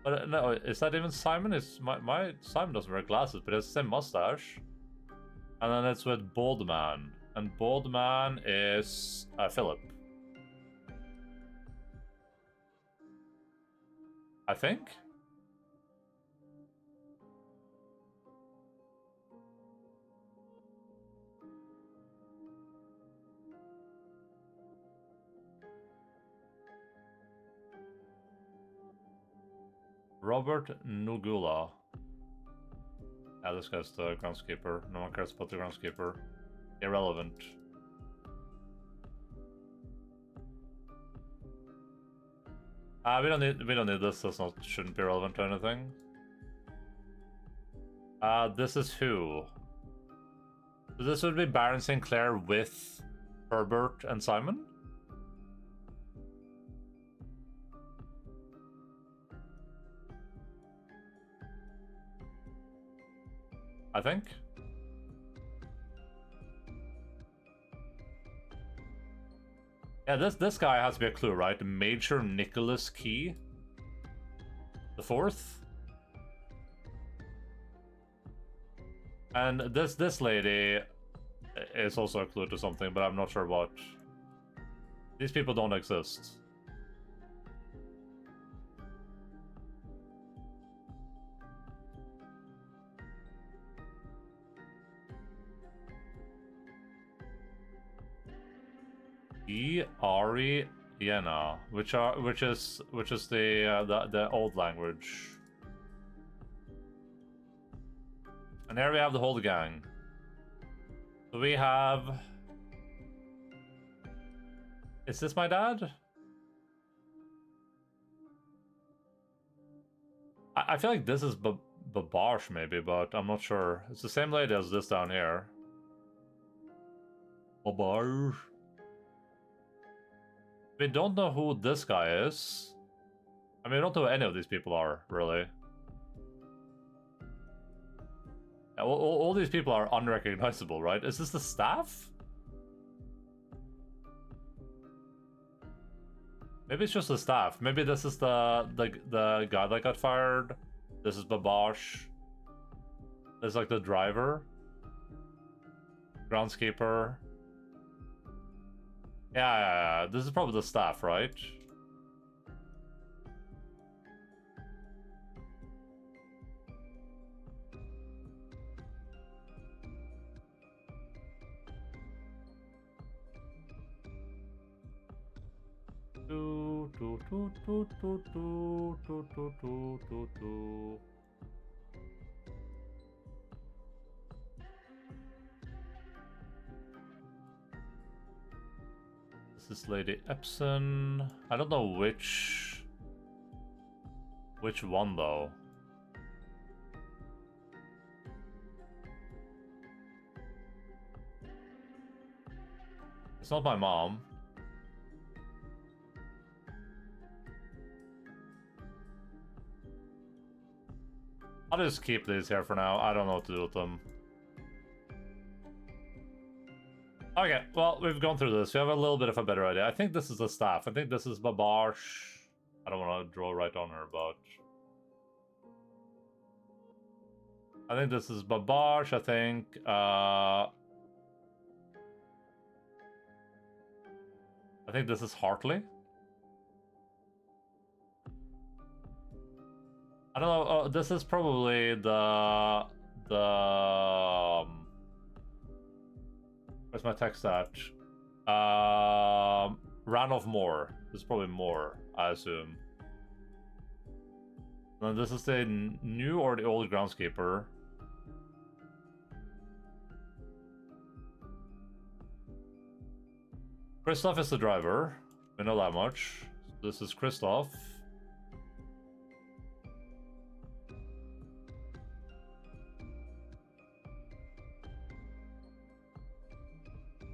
But no, is that even Simon? It's my Simon doesn't wear glasses, but he has the same mustache. And then it's with Bald Man. And Bald Man is Philip. I think? Robert Nugula. Yeah, this guy's the groundskeeper. No one cares about the groundskeeper. Irrelevant. We don't need this. This shouldn't be relevant to anything. This is who? So this would be Baron Sinclair with Herbert and Simon? I think. Yeah, this guy has to be a clue, right? Major Nicholas Key the Fourth. And this lady is also a clue to something, but I'm not sure what. These people don't exist. Ari Vienna, which is the old language. And here we have the whole gang. So we have. Is this my dad? I feel like this is Babash maybe, but I'm not sure. It's the same lady as this down here. Babash. We don't know who this guy is. I mean, we don't know who any of these people are, really. Yeah, all these people are unrecognizable, right? Is this the staff? Maybe it's just the staff. Maybe this is the guy that got fired. This is Babash. This is like the driver. Groundskeeper. Yeah. This is probably the staff, right? This is Lady Epson. I don't know which one though. It's not my mom. I'll just keep these here for now. I don't know what to do with them. Okay, well, we've gone through this. We have a little bit of a better idea. I think this is the staff. I think this is Babash. I don't want to draw right on her, but... I think this is Babash. I think... I think this is Hartley. I don't know. Oh, this is probably the where's my text at? Ranulph Moore. This is probably Moore, I assume. And this is the new or the old groundskeeper. Christoph is the driver. We know that much. This is Christoph.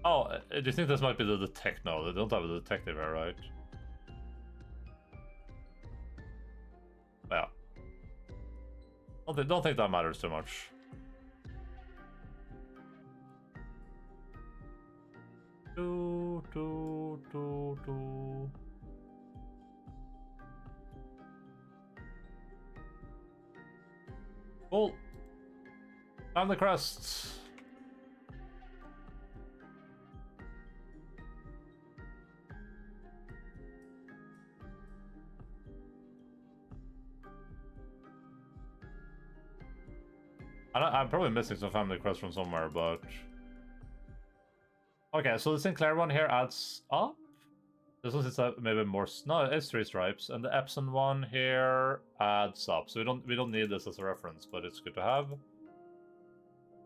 Oh, do you think this might be the detective? No, they don't have a detective here, right? Yeah. Don't think that matters too much. Cool. Found the crests. I'm probably missing some family crest from somewhere, but... Okay, so the Sinclair one here adds up? This one is maybe more... No, it's 3 stripes. And the Epson one here adds up. So we don't need this as a reference, but it's good to have.